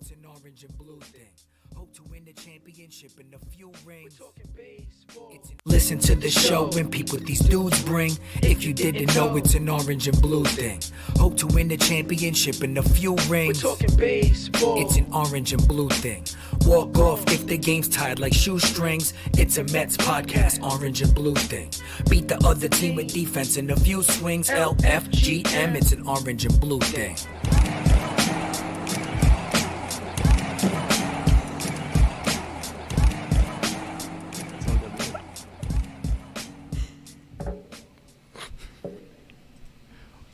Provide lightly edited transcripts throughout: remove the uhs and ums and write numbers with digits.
it's an orange and blue thing. Hope to win the championship in a few rings. Listen to the show and peep what these dudes bring. If you didn't know, it's an orange and blue thing. Hope to win the championship in a few rings. It's an orange and blue thing. Walk off if the game's tied like shoestrings. It's a Mets podcast, orange and blue thing. Beat the other team with defense in a few swings. LFGM, it's an orange and blue thing.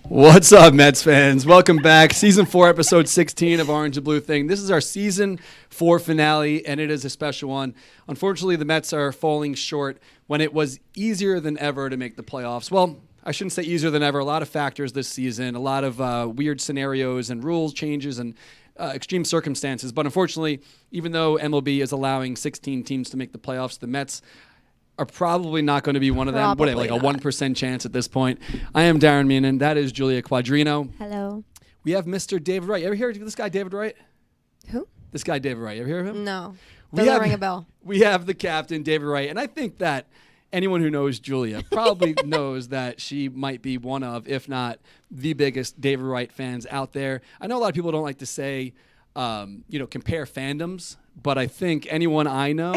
What's up, Mets fans? Welcome back. Season 4, Episode 16 of Orange and Blue Thing. This is our Season 4 finale, and it is a special one. Unfortunately, the Mets are falling short when it was easier than ever to make the playoffs. Well, I shouldn't say easier than ever. A lot of factors this season, a lot of weird scenarios and rules changes and extreme circumstances. But unfortunately, even though MLB is allowing 16 teams to make the playoffs, the Mets are probably not going to be one of them. Probably like not. a 1% chance at this point. I am Darren Meenan. That is Julia Quadrino. Hello. We have Mr. David Wright. You ever hear of this guy, David Wright? Who? This guy, David Wright. You ever hear of him? No. We Doesn't have- ring a bell. We have the captain, David Wright. And I think that anyone who knows Julia probably knows that she might be one of, if not the biggest David Wright fans out there. I know a lot of people don't like to say, compare fandoms, but I think anyone I know,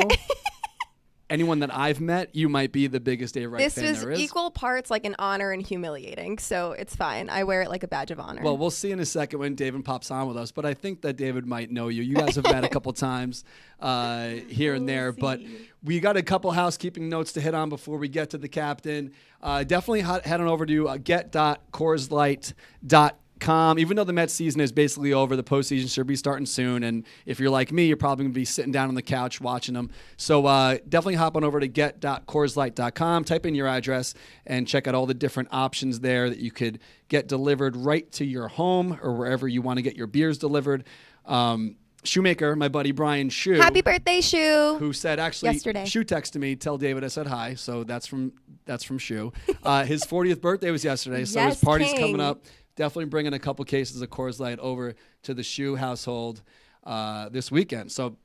anyone that I've met, you might be the biggest David Wright This fan was there is. equal parts like an honor and humiliating, so it's fine. I wear it like a badge of honor. Well, we'll see in a second when David pops on with us, but I think that David might know you. You guys have met a couple times here and there, but we got a couple housekeeping notes to hit on before we get to the captain. Definitely head on over to get.CoorsLight.com. Even though the Mets season is basically over, the postseason should be starting soon. And if you're like me, you're probably going to be sitting down on the couch watching them. So definitely hop on over to get.CoorsLight.com, type in your address, and check out all the different options there that you could get delivered right to your home or wherever you want to get your beers delivered. Shoemaker, my buddy Brian Shoe. Happy birthday, Shoe. Who said actually Yesterday. Shoe texted me, tell David I said hi. So that's from Shoe. His 40th birthday was yesterday, so his Yes, party's King. coming up. Definitely bringing a couple cases of Coors Light over to the Shoe household this weekend. So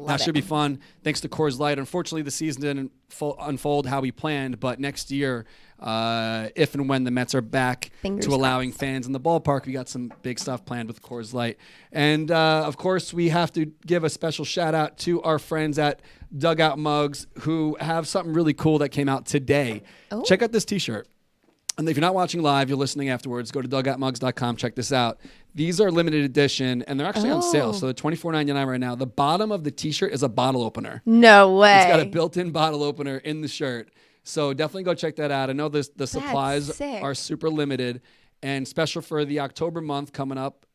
that should be fun. Thanks to Coors Light. Unfortunately, the season didn't unfold how we planned, but next year, if and when the Mets are back Fingers to allowing crossed. fans in the ballpark, we got some big stuff planned with Coors Light. And, of course, we have to give a special shout-out to our friends at Dugout Mugs who have something really cool that came out today. Oh. Check out this T-shirt. And if you're not watching live, you're listening afterwards, go to dugoutmugs.com, check this out. These are limited edition, and they're actually on sale, so they're $24.99 right now. The bottom of the T-shirt is a bottle opener. No way. It's got a built-in bottle opener in the shirt. So definitely go check that out. I know the supplies sick. are super limited, and special for the October month coming up,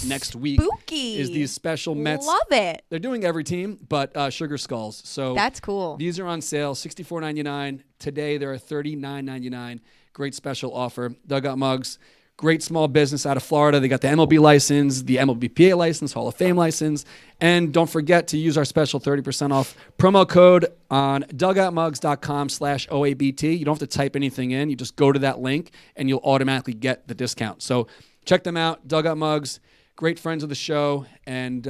next week spooky. is these special Mets. Love it. They're doing every team, but Sugar Skulls. So That's cool. These are on sale, $64.99. Today, they're $39.99. Great special offer. Dugout Mugs, great small business out of Florida. They got the MLB license, the MLBPA license, Hall of Fame license. And don't forget to use our special 30% off promo code on dugoutmugs.com/OABT. You don't have to type anything in. You just go to that link, and you'll automatically get the discount. So check them out, Dugout Mugs. Great friends of the show, and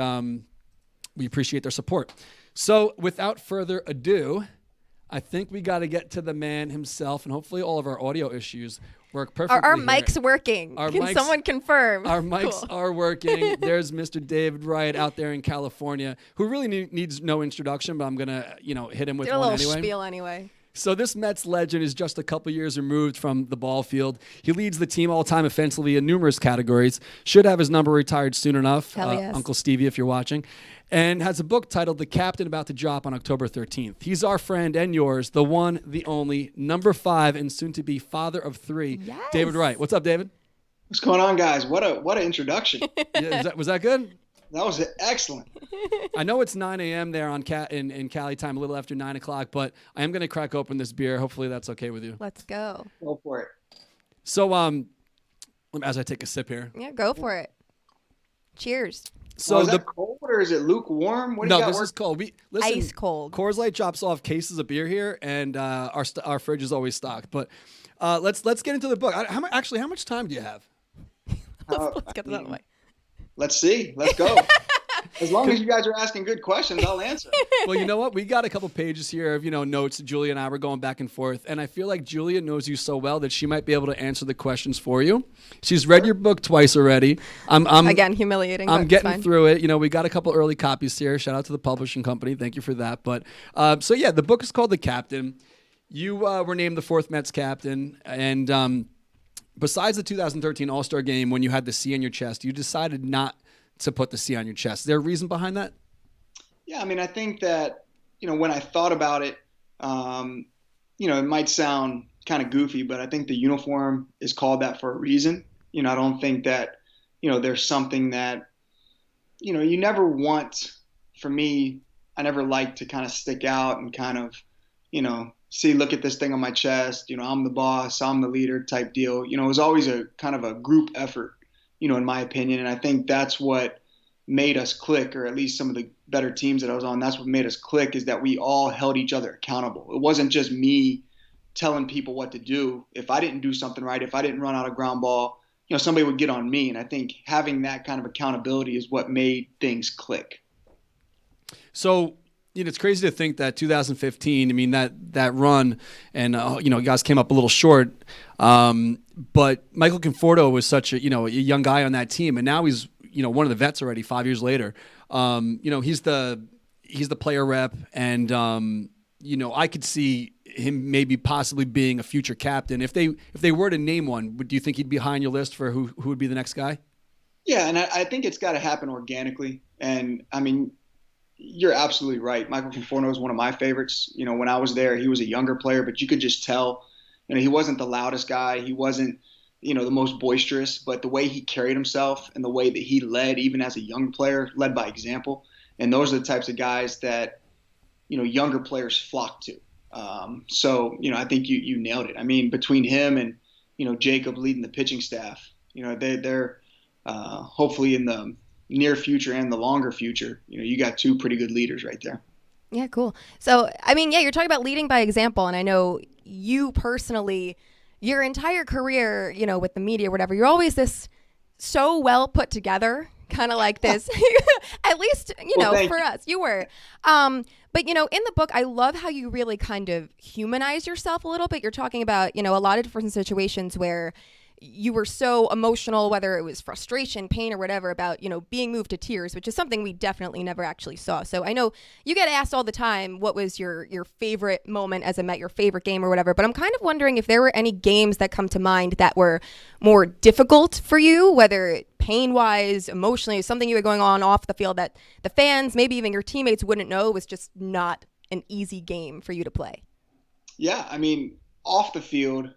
we appreciate their support. So without further ado, I think we got to get to the man himself, and hopefully all of our audio issues work perfectly. Are our here. mics working? Can someone confirm? Our mics Cool. are working. There's Mr. David Wright out there in California, who really needs no introduction, but I'm going to, hit him with Do a one little anyway. spiel anyway. So this Mets legend is just a couple years removed from the ball field. He leads the team all-time offensively in numerous categories. Should have his number retired soon enough. Hell yes. Uncle Stevie, if you're watching. And has a book titled The Captain, about to drop on October 13th. He's our friend and yours, the one, the only, number 5, and soon-to-be father of 3, Yes. David Wright. What's up, David? What's going on, guys? What an introduction. Yeah, was that good? That was excellent. I know it's 9 a.m. there in Cali time, a little after 9 o'clock, but I am going to crack open this beer. Hopefully that's okay with you. Let's go. Go for it. So, as I take a sip here. Yeah, go for it. Cheers. So is that cold or is it lukewarm? What do you got this working? is cold. Listen, Ice cold. Coors Light drops off cases of beer here, and our fridge is always stocked. But let's get into the book. How much time do you have? Let's get this out of the way. Let's see. Let's go. As long as you guys are asking good questions, I'll answer. Well, you know what? We got a couple pages here of, notes. Julia and I were going back and forth. And I feel like Julia knows you so well that she might be able to answer the questions for you. She's read your book twice already. Again, humiliating. I'm getting through it. We got a couple early copies here. Shout out to the publishing company. Thank you for that. But so, yeah, the book is called The Captain. You were named the 4th Mets captain. And besides the 2013 All-Star game, when you had the C on your chest, you decided not to put the C on your chest. Is there a reason behind that? Yeah, I mean, I think that, when I thought about it, it might sound kind of goofy, but I think the uniform is called that for a reason. I don't think that, there's something that, you never want, for me, I never like to kind of stick out and kind of, see, look at this thing on my chest, I'm the boss, I'm the leader type deal. It was always a kind of a group effort, in my opinion. And I think that's what made us click, or at least some of the better teams that I was on, that's what made us click, is that we all held each other accountable. It wasn't just me telling people what to do. If I didn't do something right, if I didn't run out a ground ball, somebody would get on me. And I think having that kind of accountability is what made things click. So, it's crazy to think that 2015, I mean, that run, and, you guys came up a little short. But Michael Conforto was such a young guy on that team. And now he's, one of the vets already 5 years later. He's the player rep. And, I could see him maybe possibly being a future captain. If they were to name one, do you think he'd be high on your list for who would be the next guy? Yeah. And I think it's got to happen organically. And I mean, you're absolutely right. Michael Conforto is one of my favorites. When I was there, he was a younger player, but you could just tell, he wasn't the loudest guy. He wasn't, the most boisterous, but the way he carried himself and the way that he led, even as a young player, led by example. And those are the types of guys that, younger players flock to. So, I think you nailed it. I mean, between him and, Jacob leading the pitching staff, they're hopefully in the near future and the longer future, you got two pretty good leaders right there. Yeah, cool. So, I mean, yeah, you're talking about leading by example. And I know you personally, your entire career, with the media or whatever, you're always this so well put together, kind of like this, at least, for us, you were. But, in the book, I love how you really kind of humanize yourself a little bit. You're talking about, a lot of different situations where you were so emotional, whether it was frustration, pain, or whatever, about, being moved to tears, which is something we definitely never actually saw. So I know you get asked all the time, what was your favorite moment as a Met, your favorite game or whatever, but I'm kind of wondering if there were any games that come to mind that were more difficult for you, whether pain-wise, emotionally, something you had going on off the field that the fans, maybe even your teammates wouldn't know was just not an easy game for you to play. Yeah, I mean, off the field,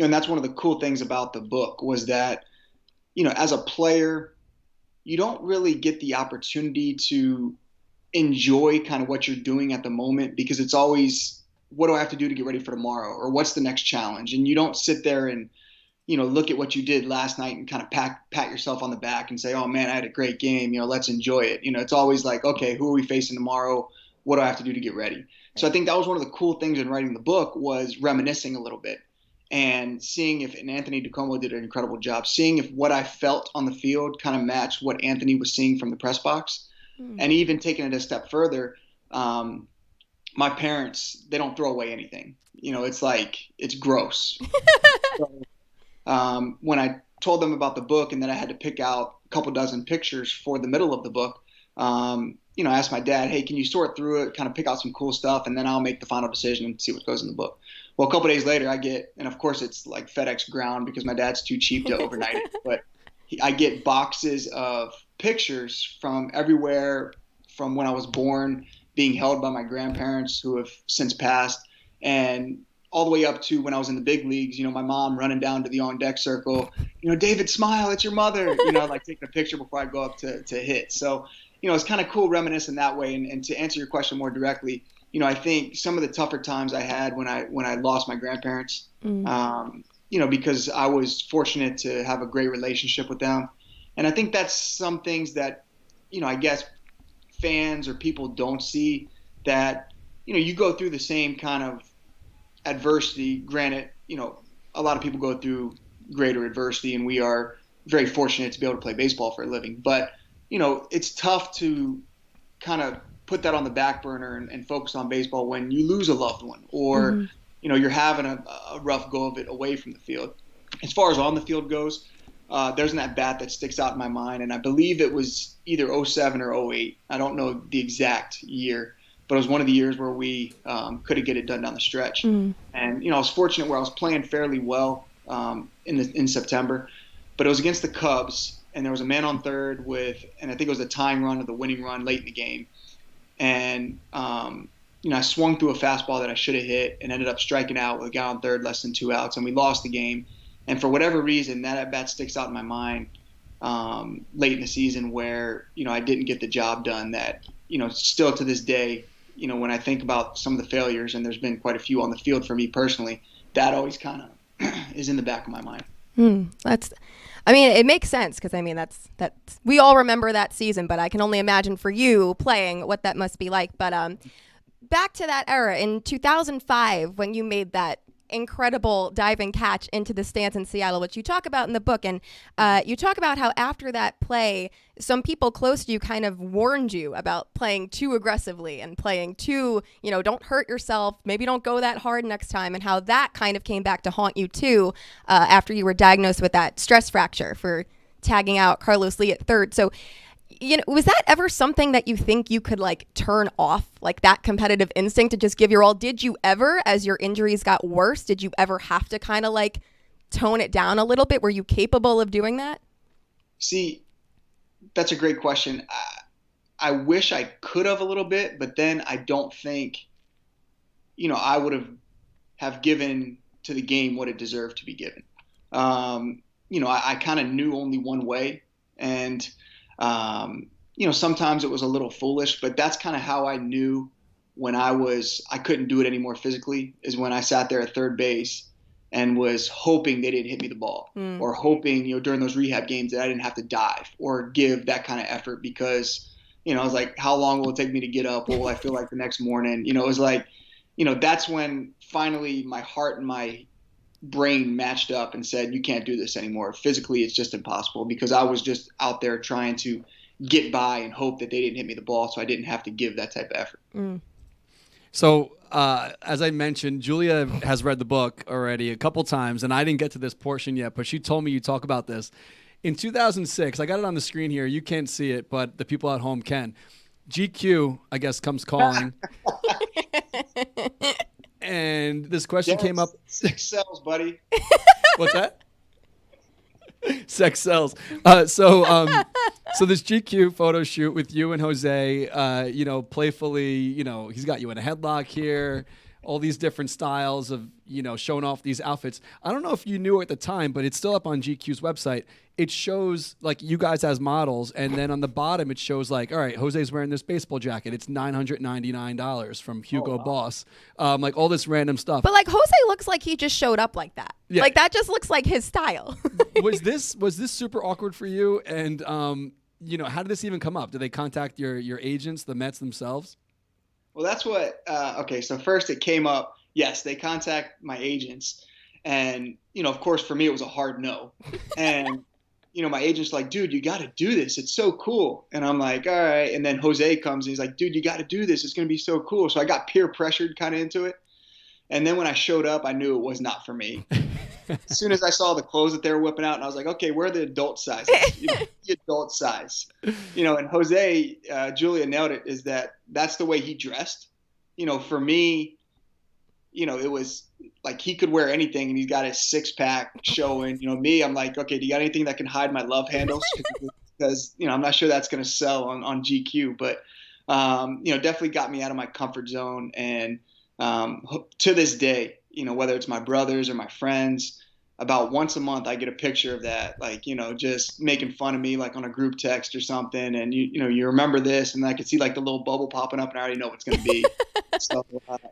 and that's one of the cool things about the book was that, as a player, you don't really get the opportunity to enjoy kind of what you're doing at the moment, because it's always, what do I have to do to get ready for tomorrow? Or what's the next challenge? And you don't sit there and, look at what you did last night and kind of pat yourself on the back and say, oh man, I had a great game. Let's enjoy it. It's always like, okay, who are we facing tomorrow? What do I have to do to get ready? So I think that was one of the cool things in writing the book, was reminiscing a little bit. And seeing if, and Anthony DiComo did an incredible job, seeing if what I felt on the field kind of matched what Anthony was seeing from the press box. And even taking it a step further, my parents, they don't throw away anything. It's like, it's gross. So, when I told them about the book and that I had to pick out a couple dozen pictures for the middle of the book, I asked my dad, hey, can you sort through it, kind of pick out some cool stuff, and then I'll make the final decision and see what goes in the book. Well, a couple days later, I get, and of course it's like FedEx ground because my dad's too cheap to overnight it, but I get boxes of pictures from everywhere, from when I was born, being held by my grandparents who have since passed, and all the way up to when I was in the big leagues, my mom running down to the on-deck circle, David, smile, it's your mother, like taking a picture before I go up to hit. So, it's kind of cool reminiscing that way. And to answer your question more directly, I think some of the tougher times I had when I lost my grandparents, because I was fortunate to have a great relationship with them. And I think that's some things that, I guess fans or people don't see, that, you go through the same kind of adversity. Granted, a lot of people go through greater adversity, and we are very fortunate to be able to play baseball for a living. But, it's tough to kind of put that on the back burner and focus on baseball when you lose a loved one or, you're having a rough go of it away from the field. As far as on the field goes, there's an at-bat that sticks out in my mind, and I believe it was either 07 or 08. I don't know the exact year, but it was one of the years where we couldn't get it done down the stretch. And, I was fortunate where I was playing fairly well in September, but it was against the Cubs, and there was a man on third and I think it was a tying run or the winning run late in the game. And, I swung through a fastball that I should have hit and ended up striking out with a guy on third, less than 2 outs, and we lost the game. And for whatever reason, that at-bat sticks out in my mind late in the season where, I didn't get the job done that, still to this day, when I think about some of the failures, and there's been quite a few on the field for me personally, that always kind of is in the back of my mind. It makes sense because, that's we all remember that season, but I can only imagine for you playing what that must be like. But back to that era in 2005 when you made that incredible diving catch into the stands in Seattle, which you talk about in the book. And you talk about how after that play, some people close to you kind of warned you about playing too aggressively and playing too, don't hurt yourself, maybe don't go that hard next time, and how that kind of came back to haunt you too after you were diagnosed with that stress fracture for tagging out Carlos Lee at third. So, was that ever something that you think you could turn off, that competitive instinct to just give your all? Did you ever, as your injuries got worse, did you ever have to kind of tone it down a little bit? Were you capable of doing that? See, that's a great question. I wish I could have a little bit, but then I don't think, I would have given to the game what it deserved to be given. I kind of knew only one way, and sometimes it was a little foolish, but that's kind of how I knew when I couldn't do it anymore physically, is when I sat there at third base and was hoping they didn't hit me the ball, or hoping, during those rehab games that I didn't have to dive or give that kind of effort because, I was like, how long will it take me to get up? What will I feel like the next morning? It was like, that's when finally my heart and my brain matched up and said, you can't do this anymore. Physically, it's just impossible, because I was just out there trying to get by and hope that they didn't hit me the ball so I didn't have to give that type of effort. So as I mentioned, Julia has read the book already a couple times, and I didn't get to this portion yet, but she told me you talk about this. In 2006, I got it on the screen here. You can't see it, but the people at home can. GQ, I guess, comes calling. And this question came up. Sex sells, buddy. What's that? Sex sells. So this GQ photo shoot with you and Jose, playfully, he's got you in a headlock here, all these different styles of, showing off these outfits. I don't know if you knew at the time, but it's still up on GQ's website. It shows you guys as models, and then on the bottom it shows all right, Jose's wearing this baseball jacket. It's $999 from Hugo Boss. All this random stuff. But Jose looks like he just showed up like that. Yeah. That just looks like his style. Was this super awkward for you? And how did this even come up? Did they contact your agents, the Mets themselves? Well, that's what. Okay, so first it came up. Yes, they contact my agents, and of course for me it was a hard no, and. My agent's like, dude, you got to do this. It's so cool. And I'm like, all right. And then Jose comes and he's like, dude, you got to do this. It's going to be so cool. So I got peer pressured kind of into it. And then when I showed up, I knew it was not for me. As soon as I saw the clothes that they were whipping out, and I was like, okay, where are the adult sizes? The adult size. And Jose, Julia nailed it, is that's the way he dressed. For me, it was like he could wear anything and he's got his six-pack showing. Me, I'm like, okay, do you got anything that can hide my love handles? Because, I'm not sure that's going to sell on GQ. But, definitely got me out of my comfort zone. And to this day, whether it's my brothers or my friends, about once a month I get a picture of that, just making fun of me, on a group text or something. And you remember this, and I could see the little bubble popping up, and I already know what it's going to be. So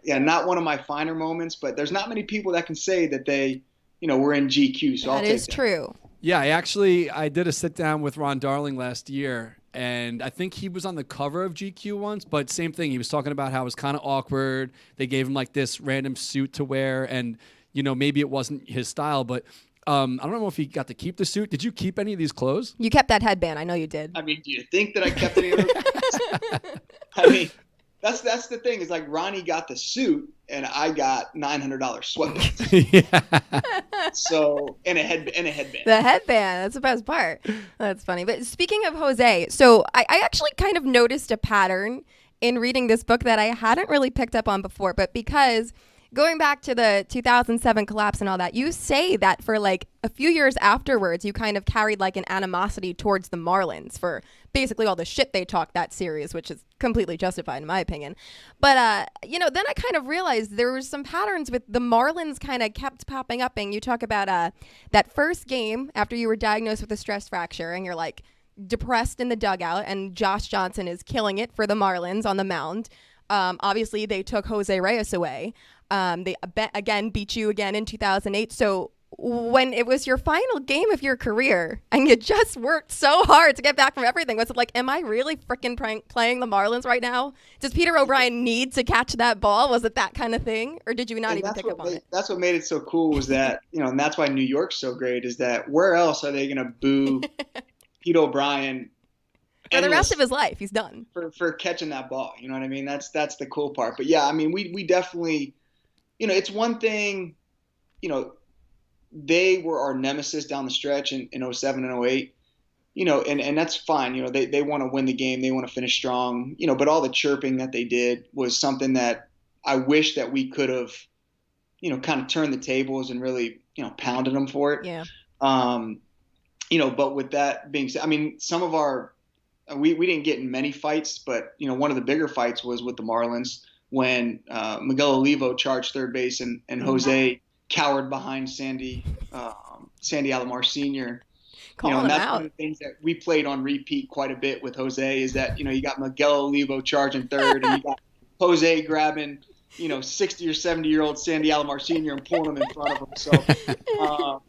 not one of my finer moments, but there's not many people that can say that they, were in GQ. So that is true. Yeah, I did a sit down with Ron Darling last year, and I think he was on the cover of GQ once, but same thing. He was talking about how it was kind of awkward. They gave him this random suit to wear, and maybe it wasn't his style, but I don't know if he got to keep the suit. Did you keep any of these clothes? You kept that headband. I know you did. I mean, do you think that I kept any of those? I mean, that's the thing is like Ronnie got the suit and I got $900 sweatbands. Yeah. So and a headband. The headband. That's the best part. That's funny. But speaking of Jose, so I actually kind of noticed a pattern in reading this book that I hadn't really picked up on before, but because going back to the 2007 collapse and all that, you say that for like a few years afterwards, you kind of carried like an animosity towards the Marlins for basically all the shit they talked that series, which is completely justified in my opinion. But, then I kind of realized there were some patterns with the Marlins kind of kept popping up. And you talk about that first game after you were diagnosed with a stress fracture and you're like depressed in the dugout and Josh Johnson is killing it for the Marlins on the mound. Obviously, they took Jose Reyes away. They again beat you again in 2008. So when it was your final game of your career and you just worked so hard to get back from everything, was it like, am I really freaking playing the Marlins right now? Does Peter O'Brien need to catch that ball? Was it that kind of thing? Or did you not even pick up on it? That's what made it so cool was that, and that's why New York's so great is that where else are they going to boo Pete O'Brien for the rest of his life? He's done. For catching that ball. You know what I mean? That's the cool part. But yeah, I mean, we definitely, it's one thing, they were our nemesis down the stretch in 07 and 08, and that's fine. They want to win the game. They want to finish strong, but all the chirping that they did was something that I wish that we could have, kind of turned the tables and really, pounded them for it. Yeah. But with that being said, I mean, some of we didn't get in many fights, but, one of the bigger fights was with the Marlins when Miguel Olivo charged third base and Jose cowered behind Sandy Alomar Sr. And that's one of the things that we played on repeat quite a bit with Jose is that, you got Miguel Olivo charging third and you got Jose grabbing, 60 or 70-year-old Sandy Alomar Sr. and pulling him in front of him. So,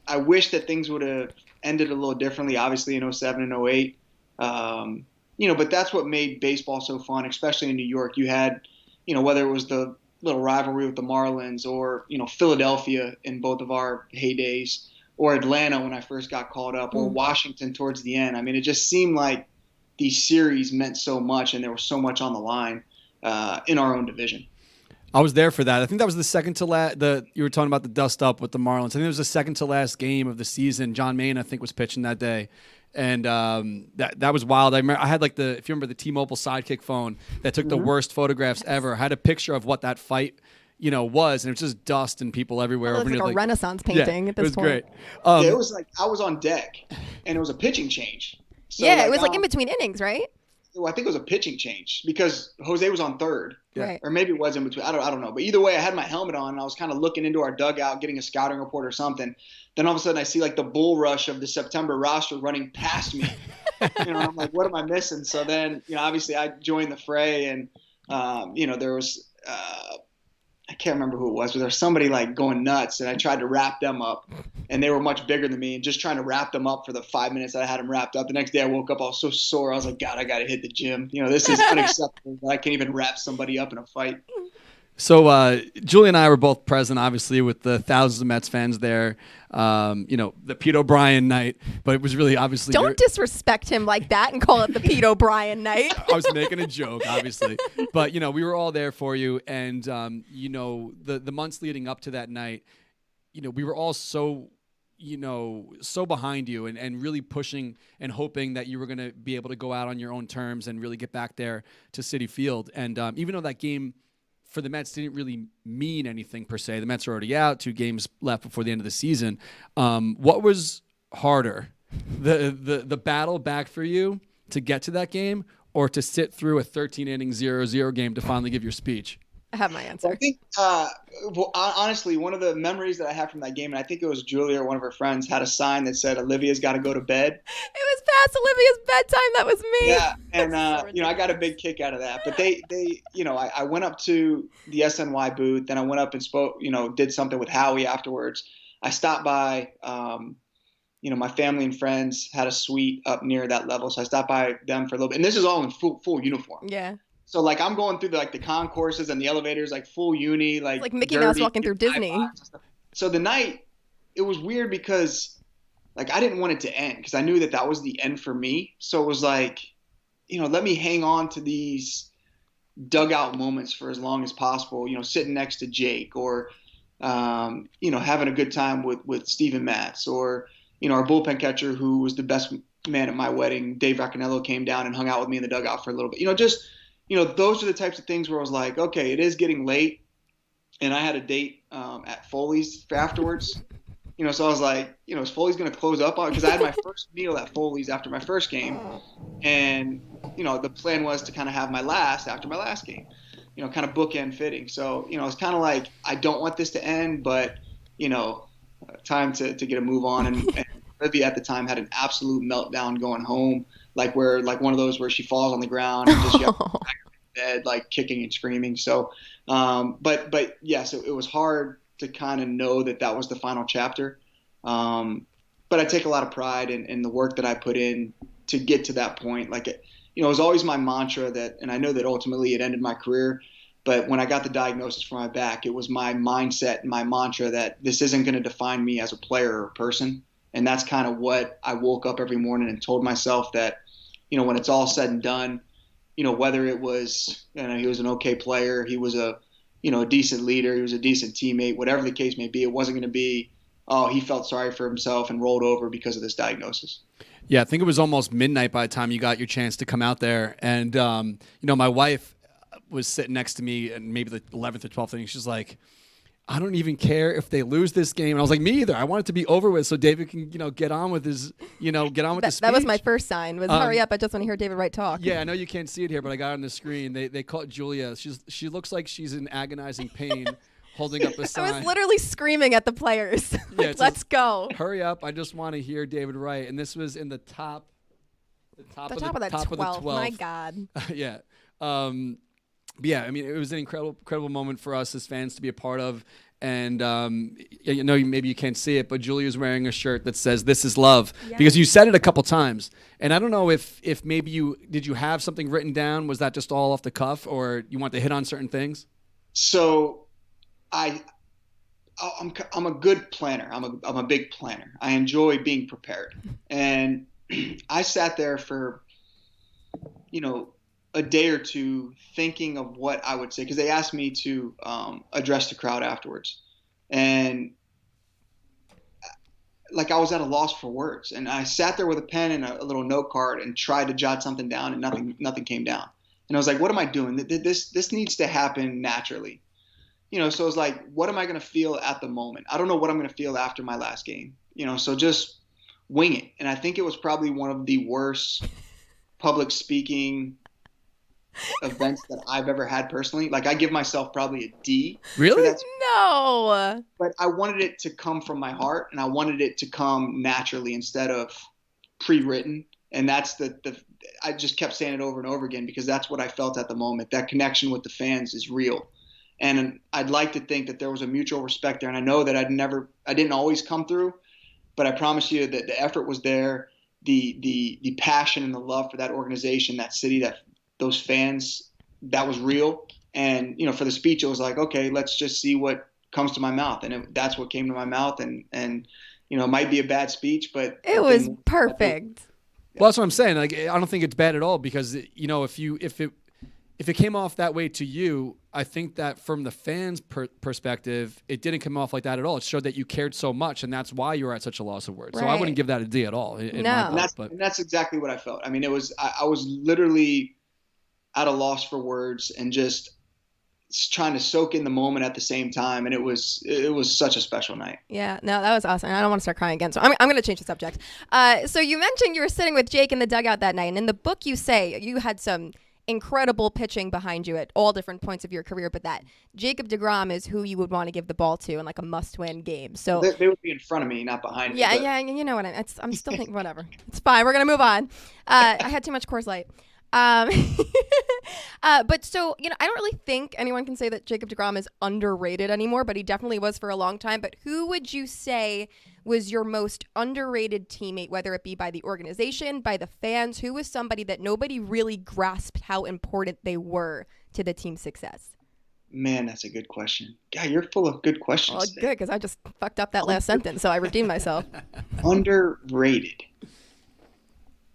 I wish that things would have ended a little differently, obviously in 07 and 08. But that's what made baseball so fun, especially in New York. You had, whether it was the little rivalry with the Marlins or, Philadelphia in both of our heydays or Atlanta when I first got called up or Washington towards the end. I mean, it just seemed like these series meant so much and there was so much on the line in our own division. I was there for that. I think that was the second to last. You were talking about the dust up with the Marlins. I think it was the second to last game of the season. John Maine, I think, was pitching that day. And that was wild. I remember I had if you remember the T-Mobile Sidekick phone that took the worst photographs ever. I had a picture of what that fight, was, and it was just dust and people everywhere. It was like a Renaissance painting at this point. It was great. It was like I was on deck, and it was a pitching change. So it was like in between innings, right? Well, I think it was a pitching change because Jose was on third, right? Or maybe it was in between. I don't know. But either way, I had my helmet on and I was kind of looking into our dugout, getting a scouting report or something. Then all of a sudden, I see like the bull rush of the September roster running past me. I'm like, what am I missing? So then, obviously, I joined the fray, and there was I can't remember who it was, but there was somebody like going nuts, and I tried to wrap them up, and they were much bigger than me, and just trying to wrap them up for the 5 minutes that I had them wrapped up. The next day I woke up, I was so sore. I was like, God, I got to hit the gym. This is unacceptable. I can't even wrap somebody up in a fight. So Julie and I were both present, obviously, with the thousands of Mets fans there. The Pete O'Brien night, but it was really obviously. Don't disrespect him like that and call it the Pete O'Brien night. I was making a joke, obviously, but we were all there for you, and the months leading up to that night, we were all so behind you and really pushing and hoping that you were going to be able to go out on your own terms and really get back there to Citi Field, and even though that game for the Mets didn't really mean anything per se. The Mets are already out, 2 games left before the end of the season. What was harder, the battle back for you to get to that game, or to sit through a 13-inning 0-0 game to finally give your speech? I have my answer. I think, honestly, one of the memories that I have from that game, and I think it was Julia or one of her friends, had a sign that said, "Olivia's got to go to bed." It was past Olivia's bedtime. That was me. Yeah, and I got a big kick out of that. But they I went up to the SNY booth, then I went up and spoke, did something with Howie afterwards. I stopped by, my family and friends had a suite up near that level, so I stopped by them for a little bit. And this is all in full uniform. Yeah. So I'm going through the concourses and the elevators, full uni, like Mickey Mouse walking through Disney. so the night, it was weird because like I didn't want it to end because I knew that was the end for me. So it was like, let me hang on to these dugout moments for as long as possible, sitting next to Jake or, having a good time with Steven Matz or, our bullpen catcher who was the best man at my wedding, Dave Raccanello, came down and hung out with me in the dugout for a little bit. Those are the types of things where I was like, okay, it is getting late. And I had a date at Foley's for afterwards. So I was like, is Foley's going to close up on? Because I had my first meal at Foley's after my first game. And, the plan was to kind of have my last after my last game, kind of bookend fitting. So, it's kind of like, I don't want this to end, but, time to get a move on. And Livy at the time had an absolute meltdown going home, like one of those where she falls on the ground and just yells back in bed, like kicking and screaming. So, but yes, it was hard to kind of know that was the final chapter. But I take a lot of pride in the work that I put in to get to that point. Like, it was always my mantra and I know that ultimately it ended my career, but when I got the diagnosis for my back, it was my mindset and my mantra that this isn't going to define me as a player or a person. And that's kind of what I woke up every morning and told myself that, when it's all said and done, whether it was, he was an okay player, he was a decent leader, he was a decent teammate, whatever the case may be, it wasn't going to be, oh, he felt sorry for himself and rolled over because of this diagnosis. Yeah, I think it was almost midnight by the time you got your chance to come out there. And, my wife was sitting next to me and maybe the 11th or 12th inning. She's like, I don't even care if they lose this game. And I was like, me either. I want it to be over with so David can, get on with his, get on with the speech. That was my first sign was hurry up. I just want to hear David Wright talk. Yeah, I know you can't see it here, but I got it on the screen. They call it Julia. She looks like she's in agonizing pain holding up a sign. I was literally screaming at the players. Yeah, let's go. Hurry up. I just want to hear David Wright. And this was in the top of the 12th. My God. Yeah. Yeah, I mean, it was an incredible moment for us as fans to be a part of. And, maybe you can't see it, but Julia's wearing a shirt that says, "This is love," because you said it a couple times. And I don't know if maybe did you have something written down? Was that just all off the cuff, or you want to hit on certain things? So I'm a good planner. I'm a big planner. I enjoy being prepared. And I sat there for, a day or two thinking of what I would say, because they asked me to address the crowd afterwards, and like I was at a loss for words, and I sat there with a pen and a little note card and tried to jot something down, and nothing came down. And I was like, what am I doing? This needs to happen naturally, so it was like, what am I going to feel at the moment? I don't know what I'm going to feel after my last game, so just wing it. And I think it was probably one of the worst public speaking events that I've ever had personally. Like, I give myself probably a D. Really? No. But I wanted it to come from my heart, and I wanted it to come naturally instead of pre-written. And that's I just kept saying it over and over again because that's what I felt at the moment. That connection with the fans is real. And I'd like to think that there was a mutual respect there. And I know that I didn't always come through, but I promise you that the effort was there. The passion and the love for that organization, that city, those fans, that was real. And, for the speech, it was like, okay, let's just see what comes to my mouth. And that's what came to my mouth. And it might be a bad speech, but it was perfect. Well, that's what I'm saying. Like, I don't think it's bad at all because, if it came off that way to you, I think that from the fans' perspective, it didn't come off like that at all. It showed that you cared so much, and that's why you were at such a loss of words. Right. So I wouldn't give that a D at all. In my book, and that's exactly what I felt. I mean, it was I was literally at a loss for words and just trying to soak in the moment at the same time. And it was such a special night. Yeah, no, that was awesome. I don't want to start crying again. So I'm going to change the subject. So you mentioned you were sitting with Jake in the dugout that night. And in the book, you say you had some incredible pitching behind you at all different points of your career, but that Jacob deGrom is who you would want to give the ball to in like a must-win game. So they would be in front of me, not behind me. Yeah, you know what I'm still thinking, whatever. It's fine. We're going to move on. I had too much Coors Light. But so, I don't really think anyone can say that Jacob deGrom is underrated anymore, but he definitely was for a long time. But who would you say was your most underrated teammate, whether it be by the organization, by the fans? Who was somebody that nobody really grasped how important they were to the team's success? Man, that's a good question. God, you're full of good questions Well, today. good, because I just fucked up that last sentence, so I redeemed myself. Underrated.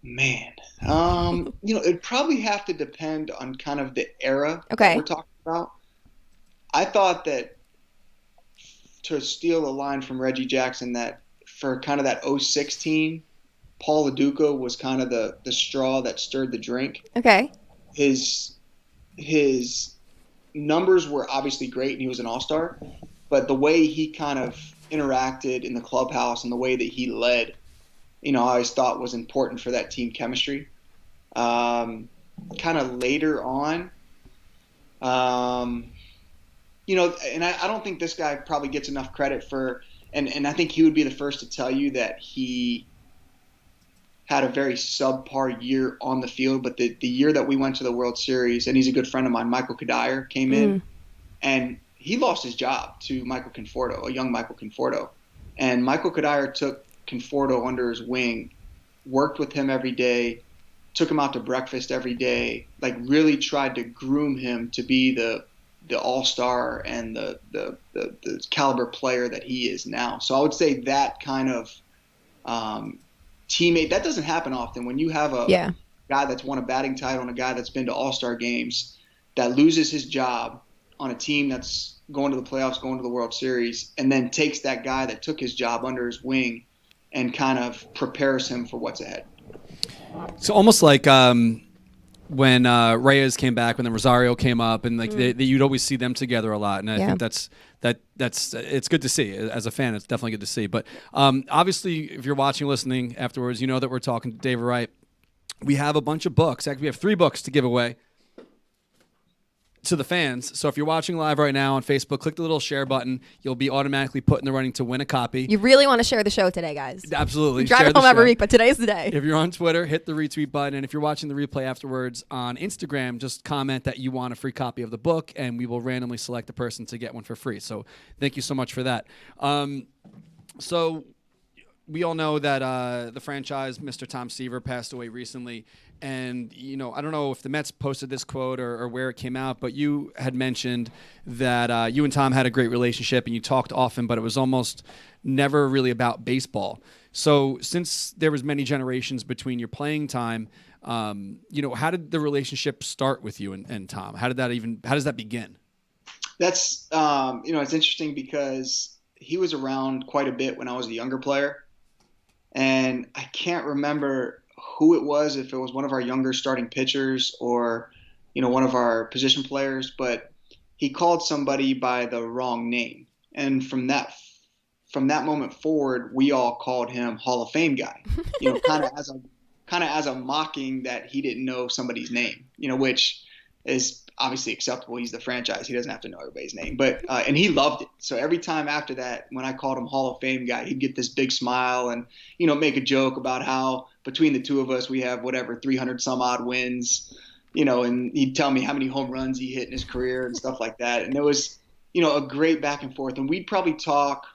Man. It'd probably have to depend on kind of the era that Okay. we're talking about. I thought that, to steal a line from Reggie Jackson, that for kind of that '06 Paul LaDuca was kind of the straw that stirred the drink. Okay. His his numbers were obviously great and he was an all-star, but the way he kind of interacted in the clubhouse and the way that he led, I always thought was important for that team chemistry. Kind of later on, and I don't think this guy probably gets enough credit for, and I think he would be the first to tell you that he had a very subpar year on the field, but the year that we went to the World Series, and he's a good friend of mine, Michael Kadire, came in, and he lost his job to Michael Conforto, a young Michael Conforto. And Michael Kadire took Conforto under his wing, worked with him every day, took him out to breakfast every day, like really tried to groom him to be the all-star and the caliber player that he is now. So I would say that kind of teammate, that doesn't happen often. When you have a guy that's won a batting title and a guy that's been to all-star games that loses his job on a team that's going to the playoffs, going to the World Series, and then takes that guy that took his job under his wing and kind of prepares him for what's ahead. So almost like when Reyes came back, when the Rosario came up, and like you'd always see them together a lot, and I think that's it's good to see. As a fan, it's definitely good to see. But obviously, if you're watching, listening afterwards, you know that we're talking to David Wright. We have a bunch of books. Actually, we have 3 books to give away to the fans. So if you're watching live right now on Facebook, click the little share button. You'll be automatically put in the running to win a copy. You really want to share the show today, guys. Absolutely. You drive it home every week, but today's the day. If you're on Twitter, hit the retweet button. And if you're watching the replay afterwards on Instagram, just comment that you want a free copy of the book, and we will randomly select a person to get one for free. So thank you so much for that. So we all know that the franchise, Mr. Tom Seaver, passed away recently. And, I don't know if the Mets posted this quote or where it came out, but you had mentioned that you and Tom had a great relationship and you talked often, but it was almost never really about baseball. So since there was many generations between your playing time, how did the relationship start with you and Tom? How does that begin? That's, it's interesting because he was around quite a bit when I was a younger player. And I can't remember who it was, if it was one of our younger starting pitchers or, one of our position players, but he called somebody by the wrong name. And from that moment forward, we all called him Hall of Fame guy, kind of as a mocking that he didn't know somebody's name, which is obviously acceptable. He's the franchise. He doesn't have to know everybody's name, but, and he loved it. So every time after that, when I called him Hall of Fame guy, he'd get this big smile and, make a joke about how between the two of us, we have 300 some odd wins, and he'd tell me how many home runs he hit in his career and stuff like that. And there was, a great back and forth, and we'd probably talk,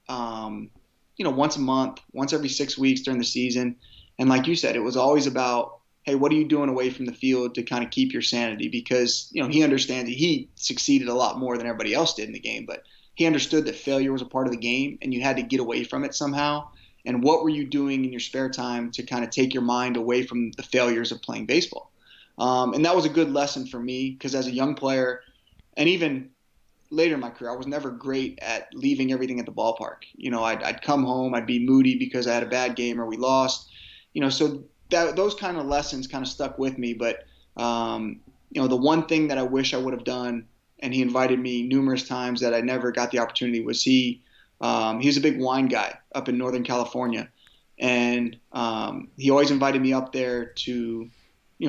once a month, once every 6 weeks during the season. And like you said, it was always about, hey, what are you doing away from the field to kind of keep your sanity? Because, he understands that he succeeded a lot more than everybody else did in the game, but he understood that failure was a part of the game and you had to get away from it somehow. And what were you doing in your spare time to kind of take your mind away from the failures of playing baseball? And that was a good lesson for me because as a young player, and even later in my career, I was never great at leaving everything at the ballpark. I'd come home, I'd be moody because I had a bad game or we lost. So those kind of lessons kind of stuck with me. But, the one thing that I wish I would have done, and he invited me numerous times that I never got the opportunity, was he was a big wine guy up in Northern California. And he always invited me up there to,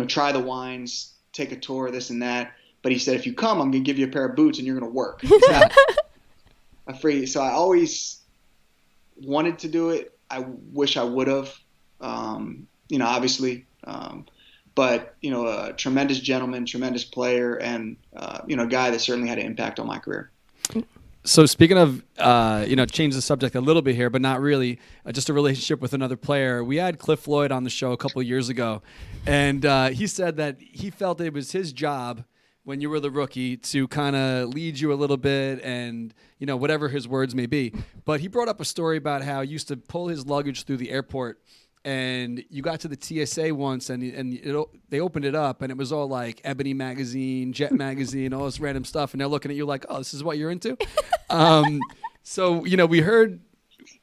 try the wines, take a tour, this and that. But he said, if you come, I'm going to give you a pair of boots and you're going to work. So I always wanted to do it. I wish I would have, obviously. But, a tremendous gentleman, tremendous player, and, a guy that certainly had an impact on my career. So speaking of, change the subject a little bit here, but not really, just a relationship with another player. We had Cliff Floyd on the show a couple of years ago, and he said that he felt it was his job when you were the rookie to kind of lead you a little bit and, you know, whatever his words may be. But he brought up a story about how he used to pull his luggage through the airport, and you got to the TSA once and they opened it up and it was all like Ebony magazine, Jet magazine, all this random stuff. And they're looking at you like, oh, this is what you're into? So, you know, we heard,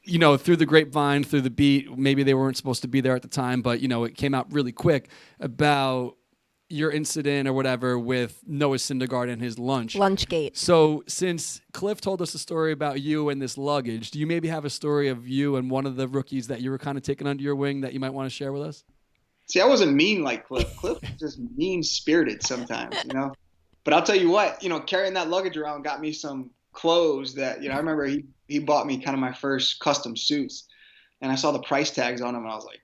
you know, through the grapevine, through the beat, maybe they weren't supposed to be there at the time, but, you know, it came out really quick about your incident or whatever with Noah Syndergaard and his Lunchgate. So since Cliff told us a story about you and this luggage, do you maybe have a story of you and one of the rookies that you were kind of taking under your wing that you might want to share with us? See, I wasn't mean like Cliff. Cliff was just mean-spirited sometimes, you know. But I'll tell you what, you know, carrying that luggage around got me some clothes that, you know, I remember he bought me kind of my first custom suits, and I saw the price tags on them, and I was like,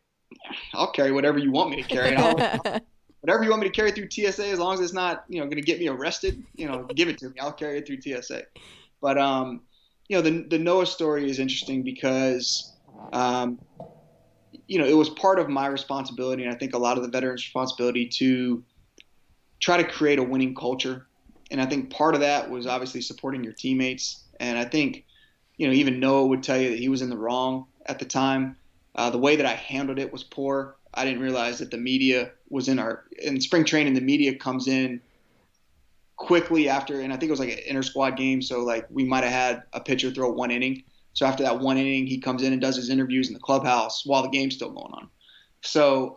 I'll carry whatever you want me to carry. Whatever you want me to carry through TSA, as long as it's not, you know, going to get me arrested, you know, give it to me. I'll carry it through TSA. But, you know, the Noah story is interesting because, you know, it was part of my responsibility, and I think a lot of the veterans' responsibility to try to create a winning culture. And I think part of that was obviously supporting your teammates. And I think, you know, even Noah would tell you that he was in the wrong at the time. The way that I handled it was poor. I didn't realize that the media was in spring training. The media comes in quickly after, and I think it was like an inter-squad game. So like we might have had a pitcher throw one inning. So after that one inning, he comes in and does his interviews in the clubhouse while the game's still going on. So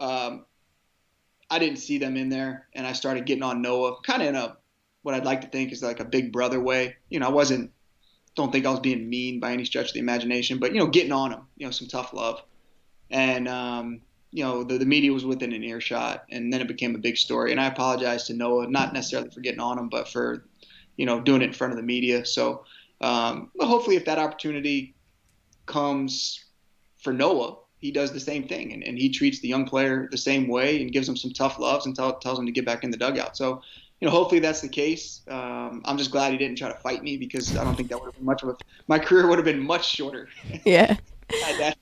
I didn't see them in there, and I started getting on Noah kind of in what I'd like to think is like a big brother way. You know, don't think I was being mean by any stretch of the imagination, but, you know, getting on him, you know, some tough love. And, you know, the media was within an earshot, and then it became a big story. And I apologize to Noah, not necessarily for getting on him, but for, you know, doing it in front of the media. So, but hopefully if that opportunity comes for Noah, he does the same thing, and he treats the young player the same way and gives him some tough loves and tells him to get back in the dugout. So, you know, hopefully that's the case. I'm just glad he didn't try to fight me, because I don't think that would have been much of my career would have been much shorter. Yeah. Had that.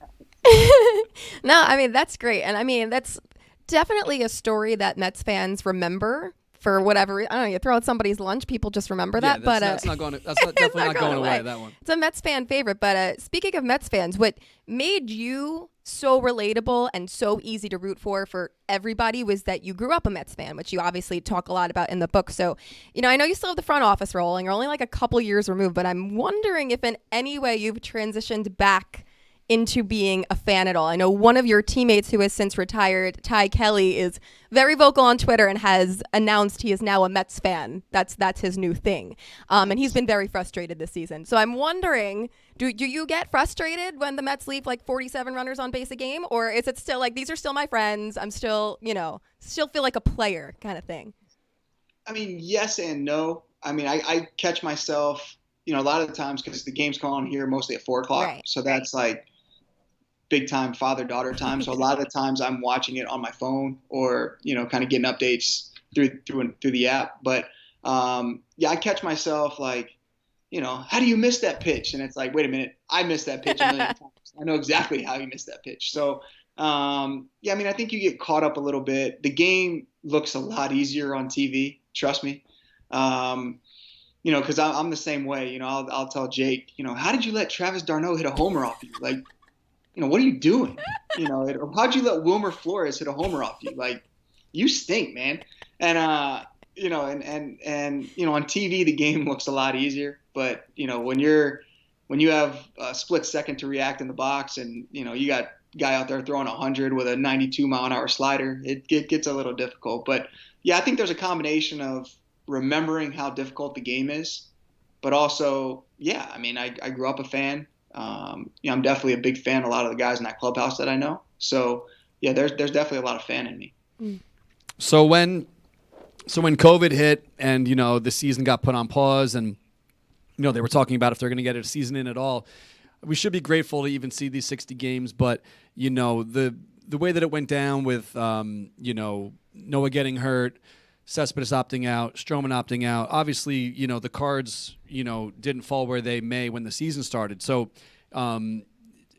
No, I mean, that's great. And I mean, that's definitely a story that Mets fans remember for whatever. I don't know, you throw out somebody's lunch, people just remember that. That's definitely not going away, that one. It's a Mets fan favorite. But speaking of Mets fans, what made you so relatable and so easy to root for everybody was that you grew up a Mets fan, which you obviously talk a lot about in the book. So, you know, I know you still have the front office role and you're only like a couple years removed, but I'm wondering if in any way you've transitioned back into being a fan at all. I know one of your teammates who has since retired, Ty Kelly, is very vocal on Twitter and has announced he is now a Mets fan. That's his new thing. And he's been very frustrated this season. So I'm wondering, do you get frustrated when the Mets leave like 47 runners on base a game? Or is it still like, these are still my friends, I'm still, you know, still feel like a player kind of thing? I mean, yes and no. I mean, I catch myself, you know, a lot of the times, because the games come on here mostly at 4 o'clock. Right. So that's like big time father-daughter time. So a lot of the times I'm watching it on my phone, or, you know, kind of getting updates through the app. But yeah, I catch myself like, you know, how do you miss that pitch? And it's like, wait a minute, I missed that pitch a million times. I know exactly how you missed that pitch. So yeah, I mean, I think you get caught up a little bit. The game looks a lot easier on TV. Trust me. You know, because I'm the same way. You know, I'll tell Jake, you know, how did you let Travis d'Arnaud hit a homer off you? Like, you know, what are you doing? You know, or how'd you let Wilmer Flores hit a homer off you? Like, you stink, man. And you know, and you know, on TV the game looks a lot easier. But you know, when you have a split second to react in the box, and you know, you got a guy out there throwing 100 with a 92-mile-an-hour slider, it gets a little difficult. But yeah, I think there's a combination of remembering how difficult the game is, but also, yeah, I mean, I grew up a fan. You know, I'm definitely a big fan of a lot of the guys in that clubhouse that I know. So yeah, there's definitely a lot of fan in me. So when COVID hit and, you know, the season got put on pause and, you know, they were talking about if they're going to get a season in at all, we should be grateful to even see these 60 games. But, you know, the way that it went down with, you know, Noah getting hurt, Cespedes opting out, Stroman opting out. Obviously, you know, the cards, you know, didn't fall where they may when the season started. So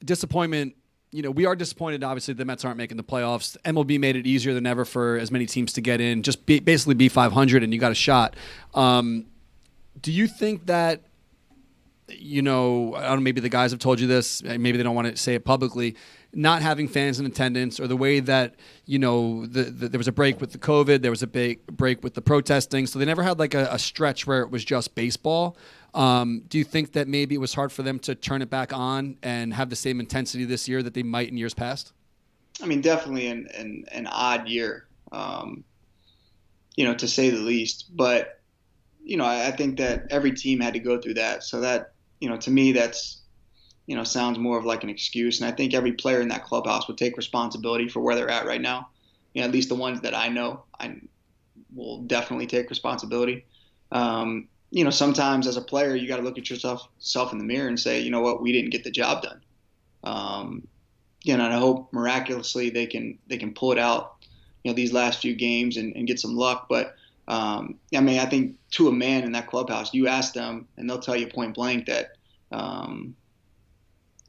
disappointment we are disappointed, obviously, the Mets aren't making the playoffs. MLB made it easier than ever for as many teams to get in. Just basically be 500 and you got a shot. Do you think that, I don't know, maybe the guys have told you this, maybe they don't want to say it publicly, not having fans in attendance, or the way that, there was a break with the COVID, there was a big break with the protesting, so they never had like a stretch where it was just baseball. Do you think that maybe it was hard for them to turn it back on and have the same intensity this year that they might in years past? I mean, definitely an odd year, to say the least. But, I think that every team had to go through that. So that, to me, that's, sounds more of like an excuse. And I think every player in that clubhouse would take responsibility for where they're at right now. At least the ones that I know, I will definitely take responsibility. Sometimes as a player, you got to look at yourself in the mirror and say, you know what, we didn't get the job done. And I hope miraculously they can pull it out, these last few games and get some luck. But I think to a man in that clubhouse, you ask them and they'll tell you point blank that,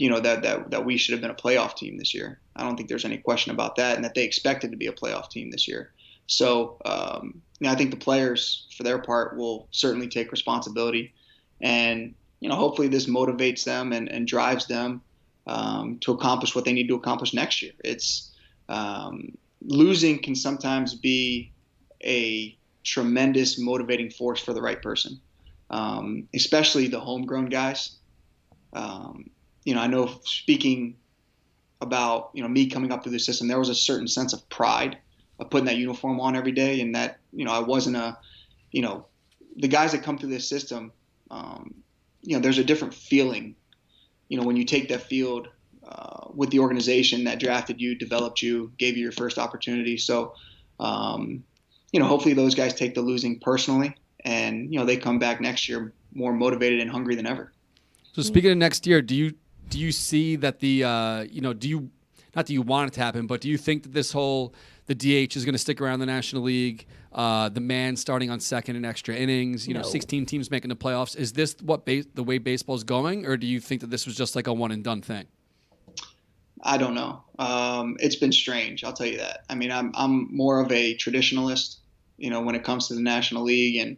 that we should have been a playoff team this year. I don't think there's any question about that, and that they expected to be a playoff team this year. So, I think the players, for their part, will certainly take responsibility, and hopefully this motivates them and drives them to accomplish what they need to accomplish next year. It's losing can sometimes be a tremendous motivating force for the right person, especially the homegrown guys. I know, speaking about me coming up through the system, there was a certain sense of pride of putting that uniform on every day, and that I wasn't the guys that come through this system, there's a different feeling when you take that field with the organization that drafted you, developed you, gave you your first opportunity. So hopefully those guys take the losing personally, and they come back next year more motivated and hungry than ever. So speaking of next year, do you see that the do you, not that you want it to happen, but do you think that the DH is going to stick around the National League, the man starting on second in extra innings, 16 teams making the playoffs? Is this the way baseball's going, or do you think that this was just like a one and done thing? I don't know. It's been strange, I'll tell you that. I mean, I'm more of a traditionalist, when it comes to the National League, and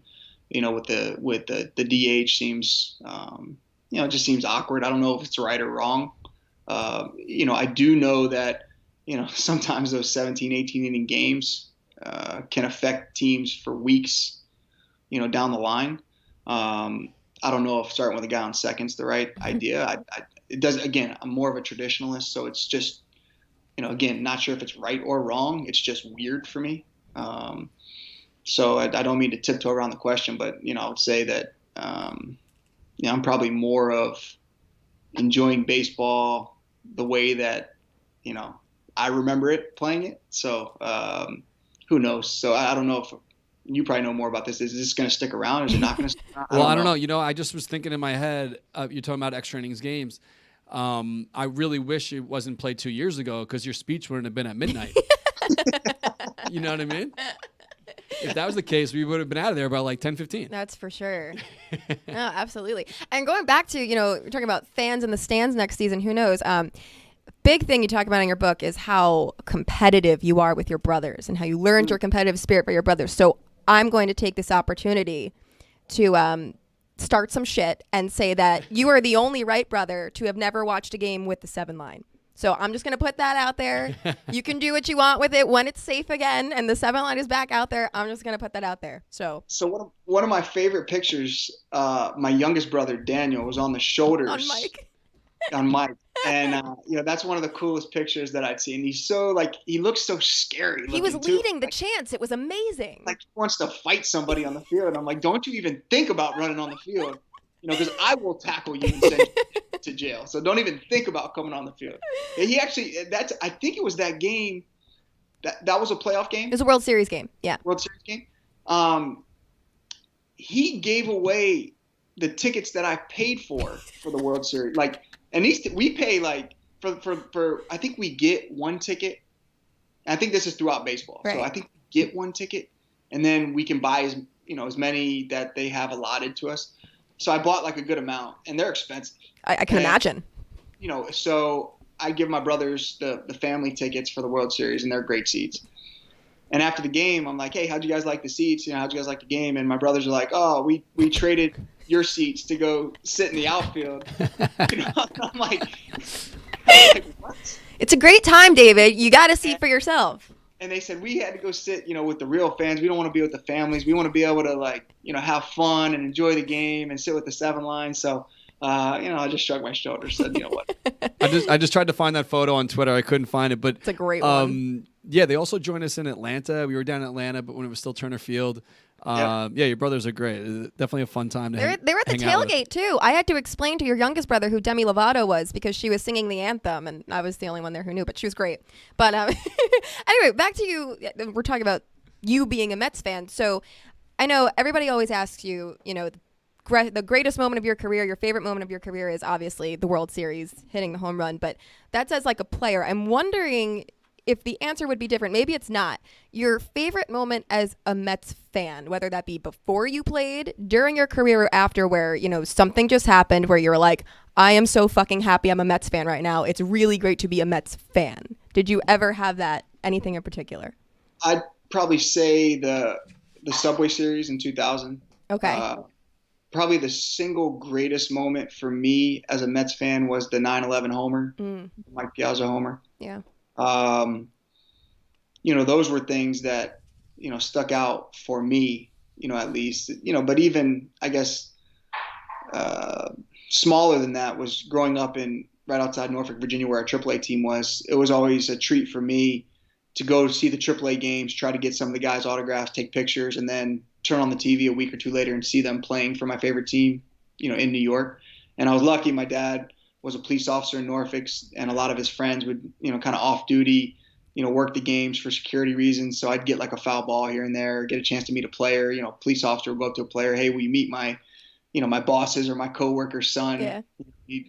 with the DH seems it just seems awkward. I don't know if it's right or wrong. I do know that sometimes those 17, 18 inning games can affect teams for weeks, down the line. I don't know if starting with a guy on second's the right idea. It does. Again, I'm more of a traditionalist, so it's just, again, not sure if it's right or wrong. It's just weird for me. So I don't mean to tiptoe around the question, but I would say that I'm probably more of enjoying baseball the way that I remember it, playing it. So who knows? So I don't know if you probably know more about this. Is this going to stick around? Or is it not going to stick around? Well, I don't know. I just was thinking in my head, you're talking about extra innings games. I really wish it wasn't played 2 years ago, because your speech wouldn't have been at midnight. You know what I mean? If that was the case, we would have been out of there by like 10:15. That's for sure. No, absolutely. And going back to, you're talking about fans in the stands next season, who knows? Big thing you talk about in your book is how competitive you are with your brothers and how you learned your competitive spirit by your brothers. So I'm going to take this opportunity to start some shit and say that you are the only Wright brother to have never watched a game with the 7 line. So I'm just going to put that out there. You can do what you want with it when it's safe again and the 7 line is back out there. I'm just going to put that out there. So one of my favorite pictures, my youngest brother, Daniel, was on the shoulders. On Mike. And, that's one of the coolest pictures that I'd seen. He's so, he looks so scary. He was leading the chants. It was amazing. Like he wants to fight somebody on the field. And I'm like, don't you even think about running on the field, because I will tackle you and send you to jail. So don't even think about coming on the field. And he actually, I think it was that game, that was a playoff game. It was a World Series game. Yeah. World Series game. He gave away the tickets that I paid for the World Series. And we pay for I think we get one ticket. I think this is throughout baseball. Right. So I think we get one ticket, and then we can buy as many that they have allotted to us. So I bought a good amount, and they're expensive. I can imagine. So I give my brothers the family tickets for the World Series, and they're great seats. And after the game, I'm like, hey, how'd you guys like the seats? How'd you guys like the game? And my brothers are like, oh, we traded your seats to go sit in the outfield. I'm like, what? It's a great time, David. You got to see for yourself. And they said we had to go sit, with the real fans. We don't want to be with the families. We want to be able to, have fun and enjoy the game and sit with the 7 lines. So, I just shrugged my shoulders, said, you know what? I just tried to find that photo on Twitter. I couldn't find it, but it's a great one. Yeah, they also joined us in Atlanta. We were down in Atlanta, but when it was still Turner Field. Yeah, your brothers are great. Definitely a fun time to They were at the tailgate, too. I had to explain to your youngest brother who Demi Lovato was because she was singing the anthem, and I was the only one there who knew, but she was great. But anyway, back to you. We're talking about you being a Mets fan. So I know everybody always asks you, the greatest moment of your career, your favorite moment of your career is obviously the World Series, hitting the home run. But that's as like a player. I'm wondering if the answer would be different. Maybe it's not. Your favorite moment as a Mets fan, whether that be before you played, during your career, or after, where, something just happened where you're like, I am so fucking happy I'm a Mets fan right now. It's really great to be a Mets fan. Did you ever have that? Anything in particular? I'd probably say the Subway Series in 2000. Okay. Probably the single greatest moment for me as a Mets fan was the 9/11 homer, Mike Piazza homer. Yeah. Those were things that, stuck out for me, at least, but even, I guess, smaller than that was growing up right outside Norfolk, Virginia, where our AAA team was. It was always a treat for me to go see the AAA games, try to get some of the guys' autographs, take pictures, and then turn on the TV a week or two later and see them playing for my favorite team, in New York. And I was lucky. My dad was a police officer in Norfolk, and a lot of his friends would, kind of off duty, work the games for security reasons. So I'd get like a foul ball here and there, get a chance to meet a player. Police officer would go up to a player, hey, will you meet my, my boss's or my coworker's son? Yeah.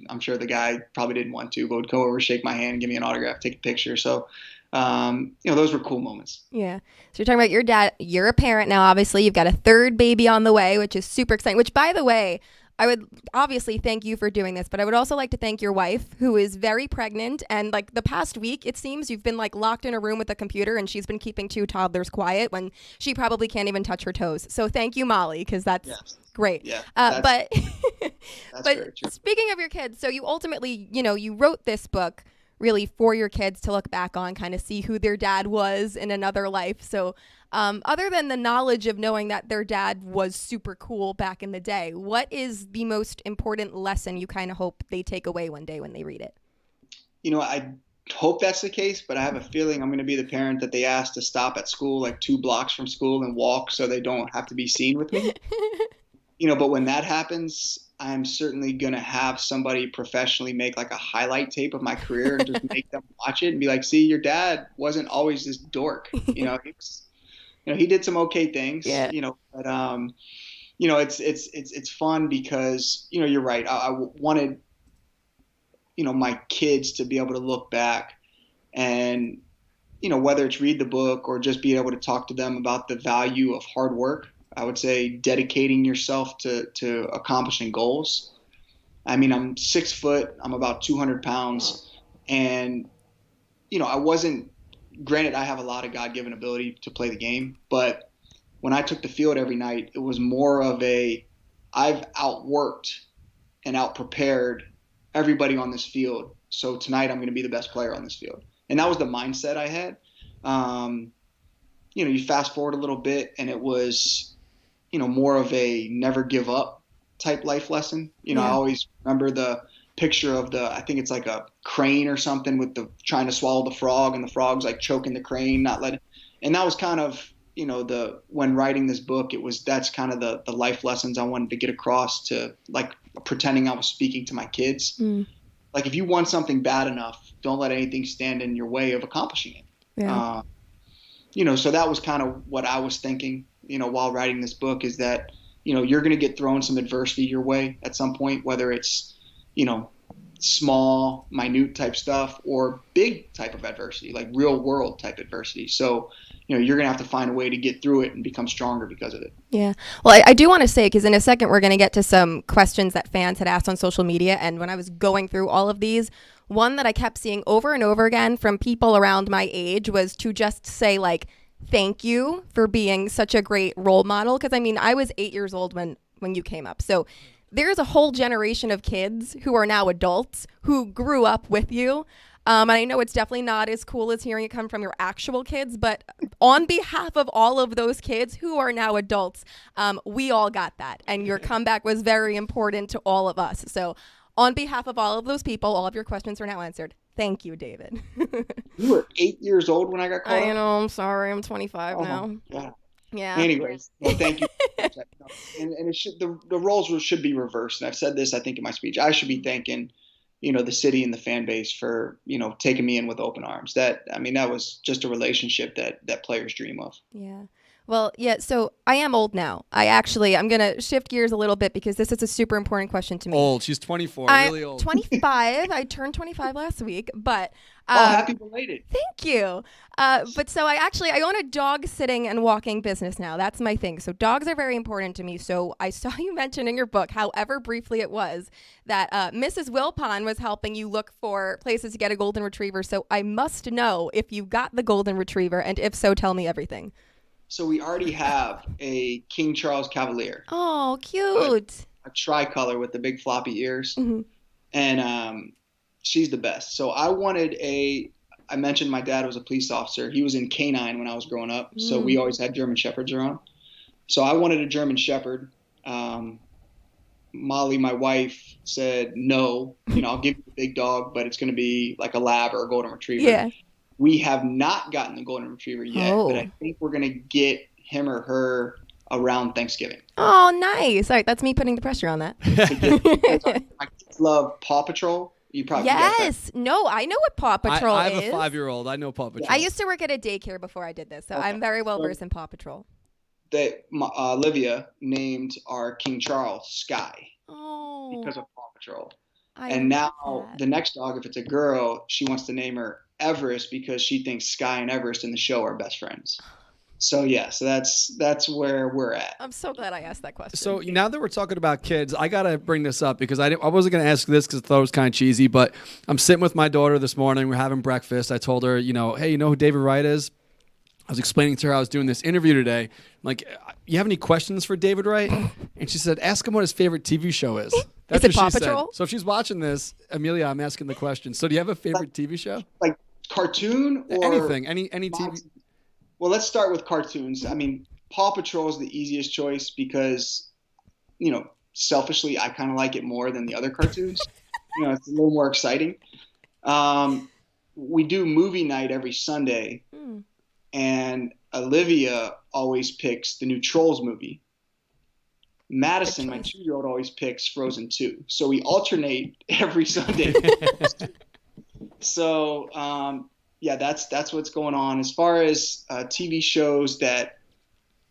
I'm sure the guy probably didn't want to, but would go over, shake my hand, give me an autograph, take a picture. So, those were cool moments. Yeah. So you're talking about your dad. You're a parent now, obviously. You've got a third baby on the way, which is super exciting, which, by the way, I would obviously thank you for doing this, but I would also like to thank your wife, who is very pregnant. And like the past week, it seems you've been like locked in a room with a computer, and she's been keeping 2 toddlers quiet when she probably can't even touch her toes. So thank you, Molly, because that's great. Yeah, but but speaking of your kids, so you ultimately, you wrote this book really for your kids to look back on, kind of see who their dad was in another life. So other than the knowledge of knowing that their dad was super cool back in the day, what is the most important lesson you kind of hope they take away one day when they read it? I hope that's the case, but I have a feeling I'm going to be the parent that they ask to stop at school like 2 blocks from school and walk so they don't have to be seen with me. But when that happens, I'm certainly going to have somebody professionally make like a highlight tape of my career and just make them watch it and be like, see, your dad wasn't always this dork. He did some okay things, but it's fun because, you're right. I wanted, my kids to be able to look back and, whether it's read the book or just be able to talk to them about the value of hard work. I would say dedicating yourself to accomplishing goals. I mean, I'm 6 foot, I'm about 200 pounds, and, granted, I have a lot of God-given ability to play the game, but when I took the field every night, it was more of I've outworked and outprepared everybody on this field. So tonight I'm going to be the best player on this field. And that was the mindset I had. You fast forward a little bit and it was, more of a never give up type life lesson. I always remember the picture of I think it's like a crane or something with trying to swallow the frog and the frog's like choking the crane, not letting. And that was kind of, when writing this book, that's kind of the life lessons I wanted to get across to like pretending I was speaking to my kids. Like if you want something bad enough, don't let anything stand in your way of accomplishing it. Yeah. So that was kind of what I was thinking, while writing this book is that, you're going to get thrown some adversity your way at some point, whether it's, small, minute type stuff or big type of adversity, like real world type adversity. So, you're going to have to find a way to get through it and become stronger because of it. Yeah. Well, I do want to say, because in a second, we're going to get to some questions that fans had asked on social media. And when I was going through all of these, one that I kept seeing over and over again from people around my age was to just say like, thank you for being such a great role model. Because I mean, I was 8 years old when you came up. So there's a whole generation of kids who are now adults who grew up with you. And I know it's definitely not as cool as hearing it come from your actual kids, but on behalf of all of those kids who are now adults, we all got that. And your comeback was very important to all of us. So on behalf of all of those people, all of your questions are now answered. Thank you, David. You were 8 years old when I got caught I up? know. I'm sorry. I'm 25 now. Yeah. Yeah. Anyways, well, thank you. And it should, the roles should be reversed. And I've said this, I think, in my speech. I should be thanking, the city and the fan base for, taking me in with open arms. That was just a relationship that players dream of. Yeah. Well, yeah, so I am old now. I'm going to shift gears a little bit because this is a super important question to me. Old. She's 24. Really old. 25. I turned 25 last week, but... happy belated. Thank you. But so I own a dog sitting and walking business now. That's my thing. So dogs are very important to me. So I saw you mention in your book, however briefly it was, that Mrs. Wilpon was helping you look for places to get a golden retriever. So I must know if you got the golden retriever, and if so, tell me everything. So we already have a King Charles Cavalier. Oh, cute. A tricolor with the big floppy ears. Mm-hmm. And she's the best. So I mentioned my dad was a police officer. He was in K-9 when I was growing up. So we always had German Shepherds around. So I wanted a German Shepherd. Molly, my wife, said, no, I'll give you the big dog, but it's going to be like a lab or a golden retriever. Yeah. We have not gotten the golden retriever yet, but I think we're going to get him or her around Thanksgiving. Oh, nice. All right, that's me putting the pressure on that. My kids love Paw Patrol. You probably Yes. No, I know what Paw Patrol I is. have a 5-year-old. I know Paw Patrol. I used to work at a daycare before I did this, so I'm very well versed in Paw Patrol. Olivia named our King Charles Sky because of Paw Patrol. And now the next dog, if it's a girl, she wants to name her Everest because she thinks Sky and Everest in the show are best friends. So that's where we're at. I'm so glad I asked that question. So now that we're talking about kids, I gotta bring this up because I wasn't gonna ask this because I thought it was kind of cheesy. But I'm sitting with my daughter this morning. We're having breakfast. I told her, hey, you know who David Wright is? I was explaining to her I was doing this interview today. I'm like, you have any questions for David Wright? And she said, ask him what his favorite TV show is. That's is it what Paw she Patrol? said. So if she's watching this, Amelia, I'm asking the question. So do you have a favorite TV show? Like cartoon or anything, any TV? Well, let's start with cartoons. I mean, Paw Patrol is the easiest choice because, selfishly, I kind of like it more than the other cartoons. It's a little more exciting. We do movie night every Sunday, and Olivia always picks the new Trolls movie. Madison, my 2-year-old, always picks Frozen 2. So we alternate every Sunday. So, that's what's going on. As far as TV shows that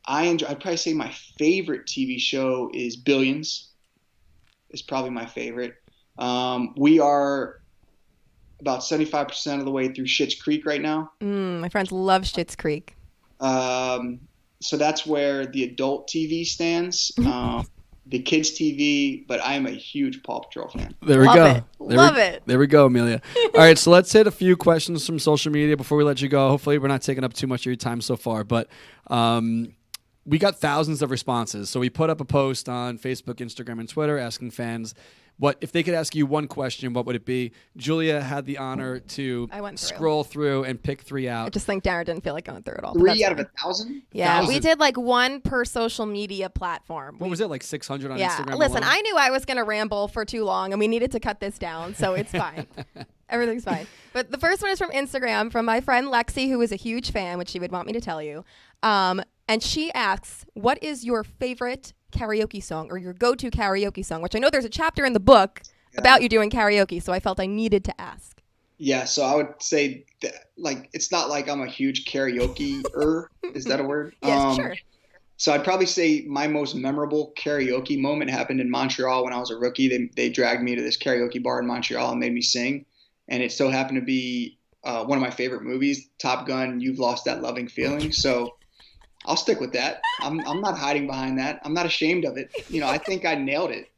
I enjoy, I'd probably say my favorite TV show is Billions. It's probably my favorite. We are about 75% of the way through Schitt's Creek right now. My friends love Schitt's Creek. So that's where the adult TV stands. The kids TV, but I am a huge Paw Patrol fan. There we Love go. it. Love it. There we go, Amelia. All right, so let's hit a few questions from social media before we let you go. Hopefully we're not taking up too much of your time so far, but we got thousands of responses. So we put up a post on Facebook, Instagram, and Twitter asking fans what if they could ask you one question, what would it be? Julia had the honor to scroll through and pick 3 out. I just think Darren didn't feel like going through it all. 3 out of 1,000? Yeah, 1,000. we did like one per social media platform. What was it, like 600 on Instagram? Instagram? Listen, alone? I knew I was going to ramble for too long, and we needed to cut this down, so it's fine. Everything's fine. But the first one is from Instagram, from my friend Lexi, who is a huge fan, which she would want me to tell you. And she asks, what is your favorite karaoke song or your go-to karaoke song? Which I know there's a chapter in the book about you doing karaoke, so I felt I needed to ask. Yeah, so I would say that, it's not like I'm a huge karaoke-er. Is that a word? Yes, sure. So I'd probably say my most memorable karaoke moment happened in Montreal when I was a rookie. They dragged me to this karaoke bar in Montreal and made me sing. And it so happened to be one of my favorite movies, Top Gun, You've Lost That Loving Feeling. So I'll stick with that. I'm not hiding behind that. I'm not ashamed of it. I think I nailed it.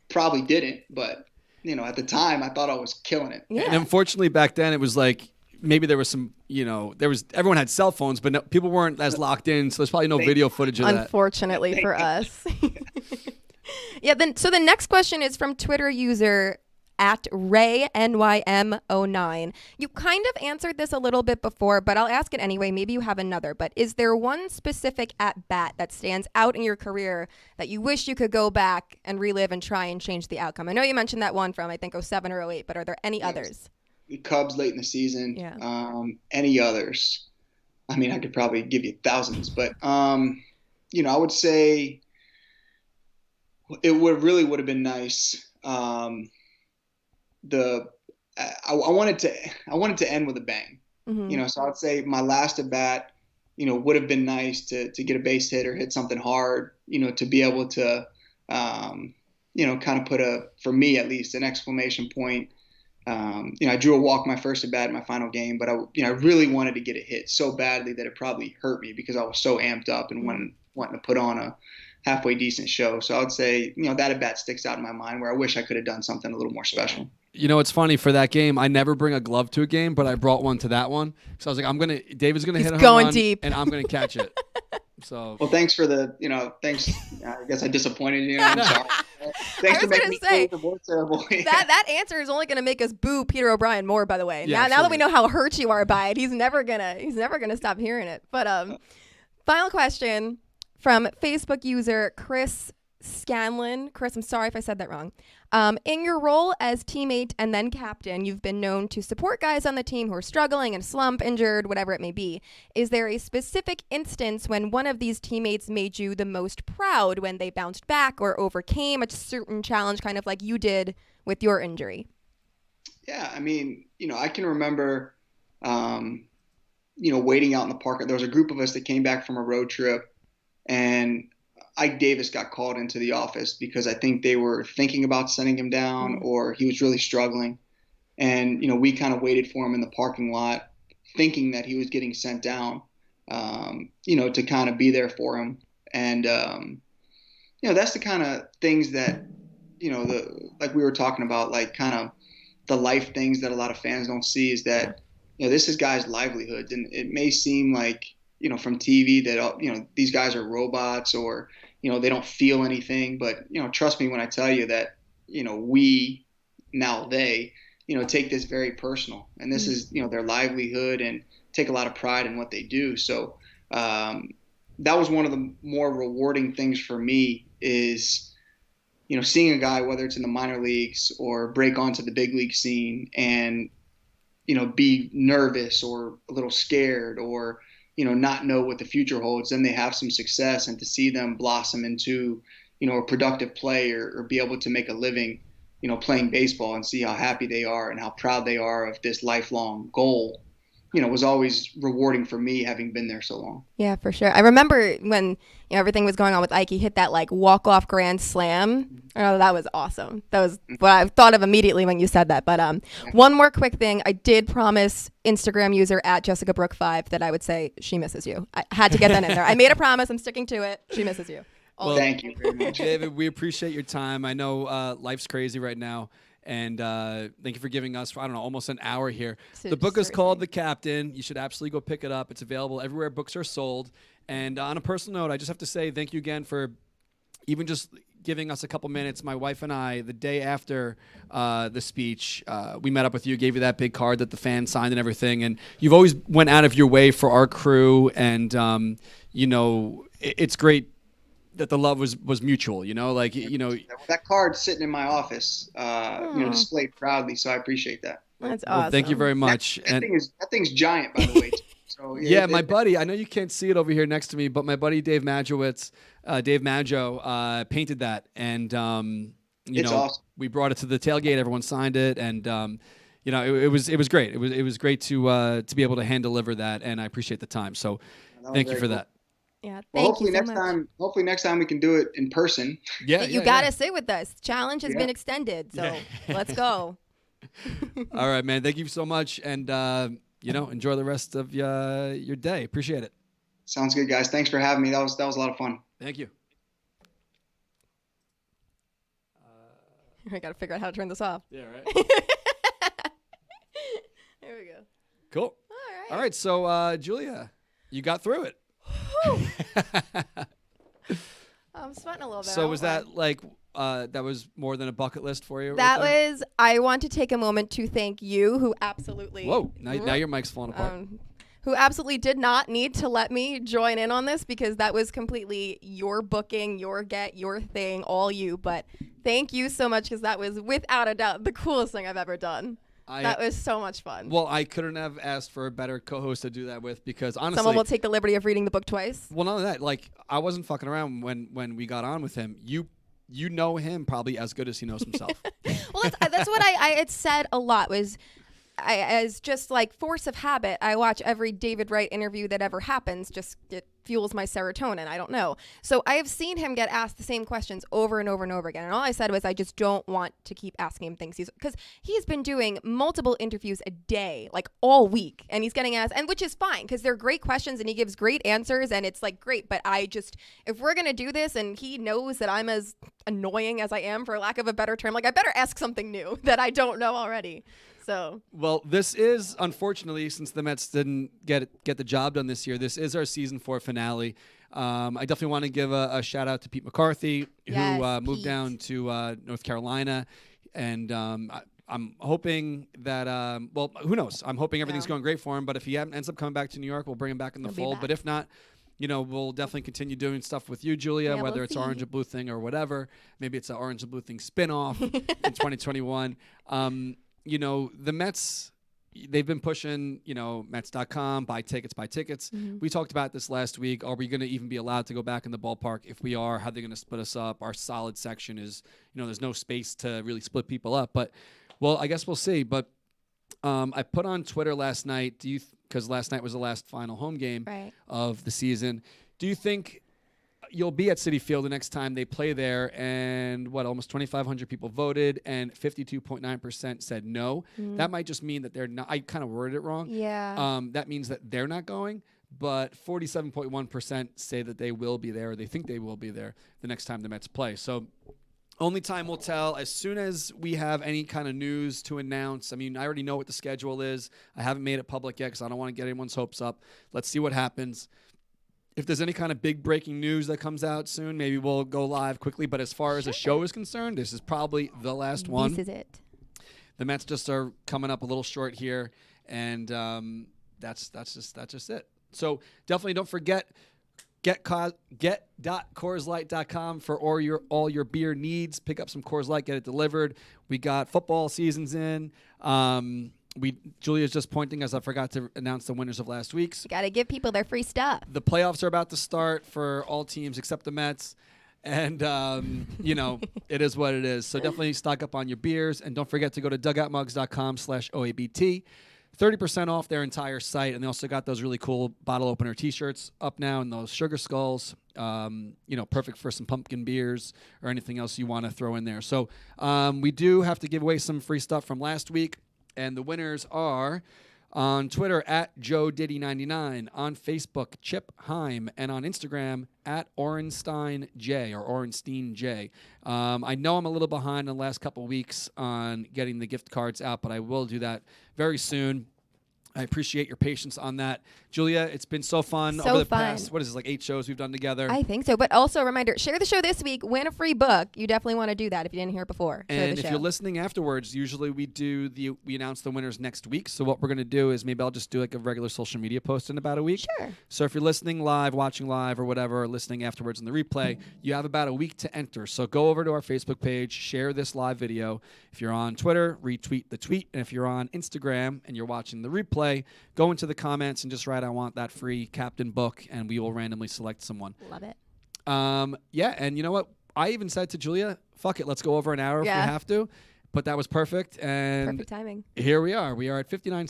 Probably didn't, but at the time, I thought I was killing it. Yeah. And unfortunately, back then, it was like maybe there was some, everyone had cell phones, but no, people weren't as locked in, so there's probably no video footage of that. Unfortunately for us. Yeah. So the next question is from Twitter user at RayNYM09. You kind of answered this a little bit before, but I'll ask it anyway. Maybe you have another. But is there one specific at bat that stands out in your career that you wish you could go back and relive and try and change the outcome? I know you mentioned that one from, I think, 07 or 08, but are there any others? The Cubs late in the season. Yeah. Any others? I mean, I could probably give you thousands, but I would say it would have been nice. I wanted to end with a bang. Mm-hmm. So I'd say my last at bat, would have been nice to get a base hit or hit something hard, to be able to, kind of put for me at least, an exclamation point. I drew a walk my first at bat in my final game, but I really wanted to get a hit so badly that it probably hurt me because I was so amped up and wanting to put on a halfway decent show. So I would say, that at bat sticks out in my mind where I wish I could have done something a little more special. It's funny for that game. I never bring a glove to a game, but I brought one to that one. So I was like, David's gonna hit a home run, deep, and I'm gonna catch it. So well, thanks for thanks. I guess I disappointed you. I'm sorry. Thanks I was for making me feel the more terrible. That answer is only gonna make us boo Peter O'Brien more. By the way, Yeah, now that we know how hurt you are by it, he's never gonna stop hearing it. But final question from Facebook user Chris Scanlon. Chris, I'm sorry if I said that wrong. In your role as teammate and then captain, you've been known to support guys on the team who are struggling and slump, injured, whatever it may be. Is there a specific instance when one of these teammates made you the most proud when they bounced back or overcame a certain challenge, kind of like you did with your injury? Yeah, I mean, I can remember, waiting out in the park. There was a group of us that came back from a road trip, and Ike Davis got called into the office because I think they were thinking about sending him down or he was really struggling. And, we kind of waited for him in the parking lot thinking that he was getting sent down, to kind of be there for him. And, that's the kind of things that, like we were talking about, like kind of the life things that a lot of fans don't see is that, this is guys' livelihoods. And it may seem like, from TV that, these guys are robots or, they don't feel anything. But, trust me when I tell you that, they, take this very personal. And this is, their livelihood and take a lot of pride in what they do. So that was one of the more rewarding things for me is, seeing a guy, whether it's in the minor leagues or break onto the big league scene and, be nervous or a little scared or, not know what the future holds, then they have some success, and to see them blossom into, a productive player or be able to make a living, playing baseball and see how happy they are and how proud they are of this lifelong goal, was always rewarding for me having been there so long. Yeah, for sure. I remember when everything was going on with Ike, he hit that like walk-off grand slam. Oh, that was awesome. That was what I thought of immediately when you said that. But one more quick thing. I did promise Instagram user at Jessica Brook 5 that I would say she misses you. I had to get that in there. I made a promise. I'm sticking to it. She misses you. Well, thank you very much. David, we appreciate your time. I know life's crazy right now. And thank you for giving us, almost an hour here. The book is called The Captain. You should absolutely go pick it up. It's available everywhere books are sold. And on a personal note, I just have to say thank you again for even just giving us a couple minutes. My wife and I, the day after the speech, we met up with you, gave you that big card that the fans signed and everything. And you've always went out of your way for our crew. And, it's great that the love was mutual, that card's sitting in my office, displayed proudly. So I appreciate that. That's awesome. Well, thank you very much. That thing's giant, by the way. So yeah, my buddy, I know you can't see it over here next to me, but my buddy Dave Maggio, painted that. And, it's awesome. We brought it to the tailgate. Everyone signed it. And, it was great. It was great to be able to hand deliver that. And I appreciate the time. So thank you for that. Yeah, well, hopefully you so much. Hopefully next time we can do it in person. Yeah, you gotta sit with us. Challenge has been extended, so let's go. All right, man. Thank you so much, and enjoy the rest of your day. Appreciate it. Sounds good, guys. Thanks for having me. That was a lot of fun. Thank you. I got to figure out how to turn this off. Yeah, right. There we go. Cool. All right. So, Julia, you got through it. I'm sweating a little bit. So was that like that was more than a bucket list for you? That right there? was. I want to take a moment to thank you, who absolutely. Whoa! Now your mic's falling apart. Who absolutely did not need to let me join in on this, because that was completely your booking, your thing, all you. But thank you so much, because that was without a doubt the coolest thing I've ever done. That was so much fun. Well, I couldn't have asked for a better co-host to do that with, because honestly, someone will take the liberty of reading the book twice. Well, not only that, like I wasn't fucking around when we got on with him. You know him probably as good as he knows himself. Well, that's what I had said a lot was. As just like force of habit, I watch every David Wright interview that ever happens. Just it fuels my serotonin. I don't know. So I have seen him get asked the same questions over and over and over again. And all I said was, I just don't want to keep asking him things. Because he's been doing multiple interviews a day, like all week. And he's getting asked, and which is fine, because they're great questions and he gives great answers. And it's like, great. But if we're going to do this and he knows that I'm as annoying as I am, for lack of a better term, like I better ask something new that I don't know already. So. Well, this is, unfortunately, since the Mets didn't get the job done this year, this is our season 4 finale. I definitely want to give a shout out to Pete McCarthy, who moved down to North Carolina, and I'm hoping that well, who knows? I'm hoping everything's going great for him. But if he ends up coming back to New York, we'll bring him back in the fold. But if not, we'll definitely continue doing stuff with you, Julia, whether it's Orange and Blue Thing or whatever. Maybe it's an Orange and Blue Thing spinoff in 2021. The Mets, they've been pushing, Mets.com, buy tickets. Mm-hmm. We talked about this last week. Are we going to even be allowed to go back in the ballpark? If we are, how are they going to split us up? Our solid section is, there's no space to really split people up. But, well, I guess we'll see. But I put on Twitter last night, because last night was the last final home game of the season. Do you think you'll be at Citi Field the next time they play there, and almost 2,500 people voted, and 52.9% said no? That might just mean that they're not. I kind of worded it wrong. Yeah. That means that they're not going, but 47.1% say that they will be there, or they think they will be there the next time the Mets play. So only time will tell. As soon as we have any kind of news to announce, I already know what the schedule is. I haven't made it public yet because I don't want to get anyone's hopes up. Let's see what happens. If there's any kind of big breaking news that comes out soon, maybe we'll go live quickly. But as far as the show is concerned, this is probably the last one. This is it. The Mets just are coming up a little short here, and that's just it. So definitely don't forget, get.CoorsLight.com for all your beer needs. Pick up some Coors Light, get it delivered. We got football seasons in. Julia's just pointing as I forgot to announce the winners of last week's. Got to give people their free stuff. The playoffs are about to start for all teams except the Mets. And, it is what it is. So definitely stock up on your beers. And don't forget to go to dugoutmugs.com/OABT. 30% off their entire site. And they also got those really cool bottle opener T-shirts up now, and those sugar skulls, perfect for some pumpkin beers or anything else you want to throw in there. So we do have to give away some free stuff from last week. And the winners are on Twitter at JoeDiddy99, on Facebook Chip Heim, and on Instagram at OrensteinJ or OrensteinJ. I know I'm a little behind in the last couple weeks on getting the gift cards out, but I will do that very soon. I appreciate your patience on that. Julia, it's been so fun over the past, 8 shows we've done together. I think so. But also a reminder, share the show this week, win a free book. You definitely want to do that if you didn't hear it before. And if you're listening afterwards, usually we announce the winners next week. So what we're going to do is maybe I'll just do like a regular social media post in about a week. Sure. So if you're listening live, watching live or whatever, or listening afterwards in the replay, you have about a week to enter. So go over to our Facebook page, share this live video. If you're on Twitter, retweet the tweet. And if you're on Instagram and you're watching the replay, go into the comments and just write, I want that free Captain book, and we will randomly select someone. Love it. Yeah, and you know what? I even said to Julia, fuck it, let's go over an hour if we have to. But that was perfect. And perfect timing. Here we are. We are at 59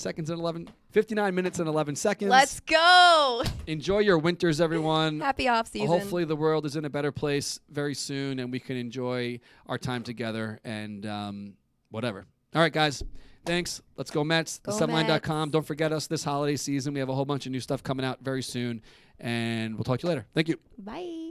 minutes and 11 seconds. Let's go. Enjoy your winters, everyone. Happy off season. Hopefully the world is in a better place very soon, and we can enjoy our time together and whatever. All right, guys. Thanks. Let's go Mets. TheSetLine.com. Don't forget us this holiday season. We have a whole bunch of new stuff coming out very soon, and we'll talk to you later. Thank you. Bye.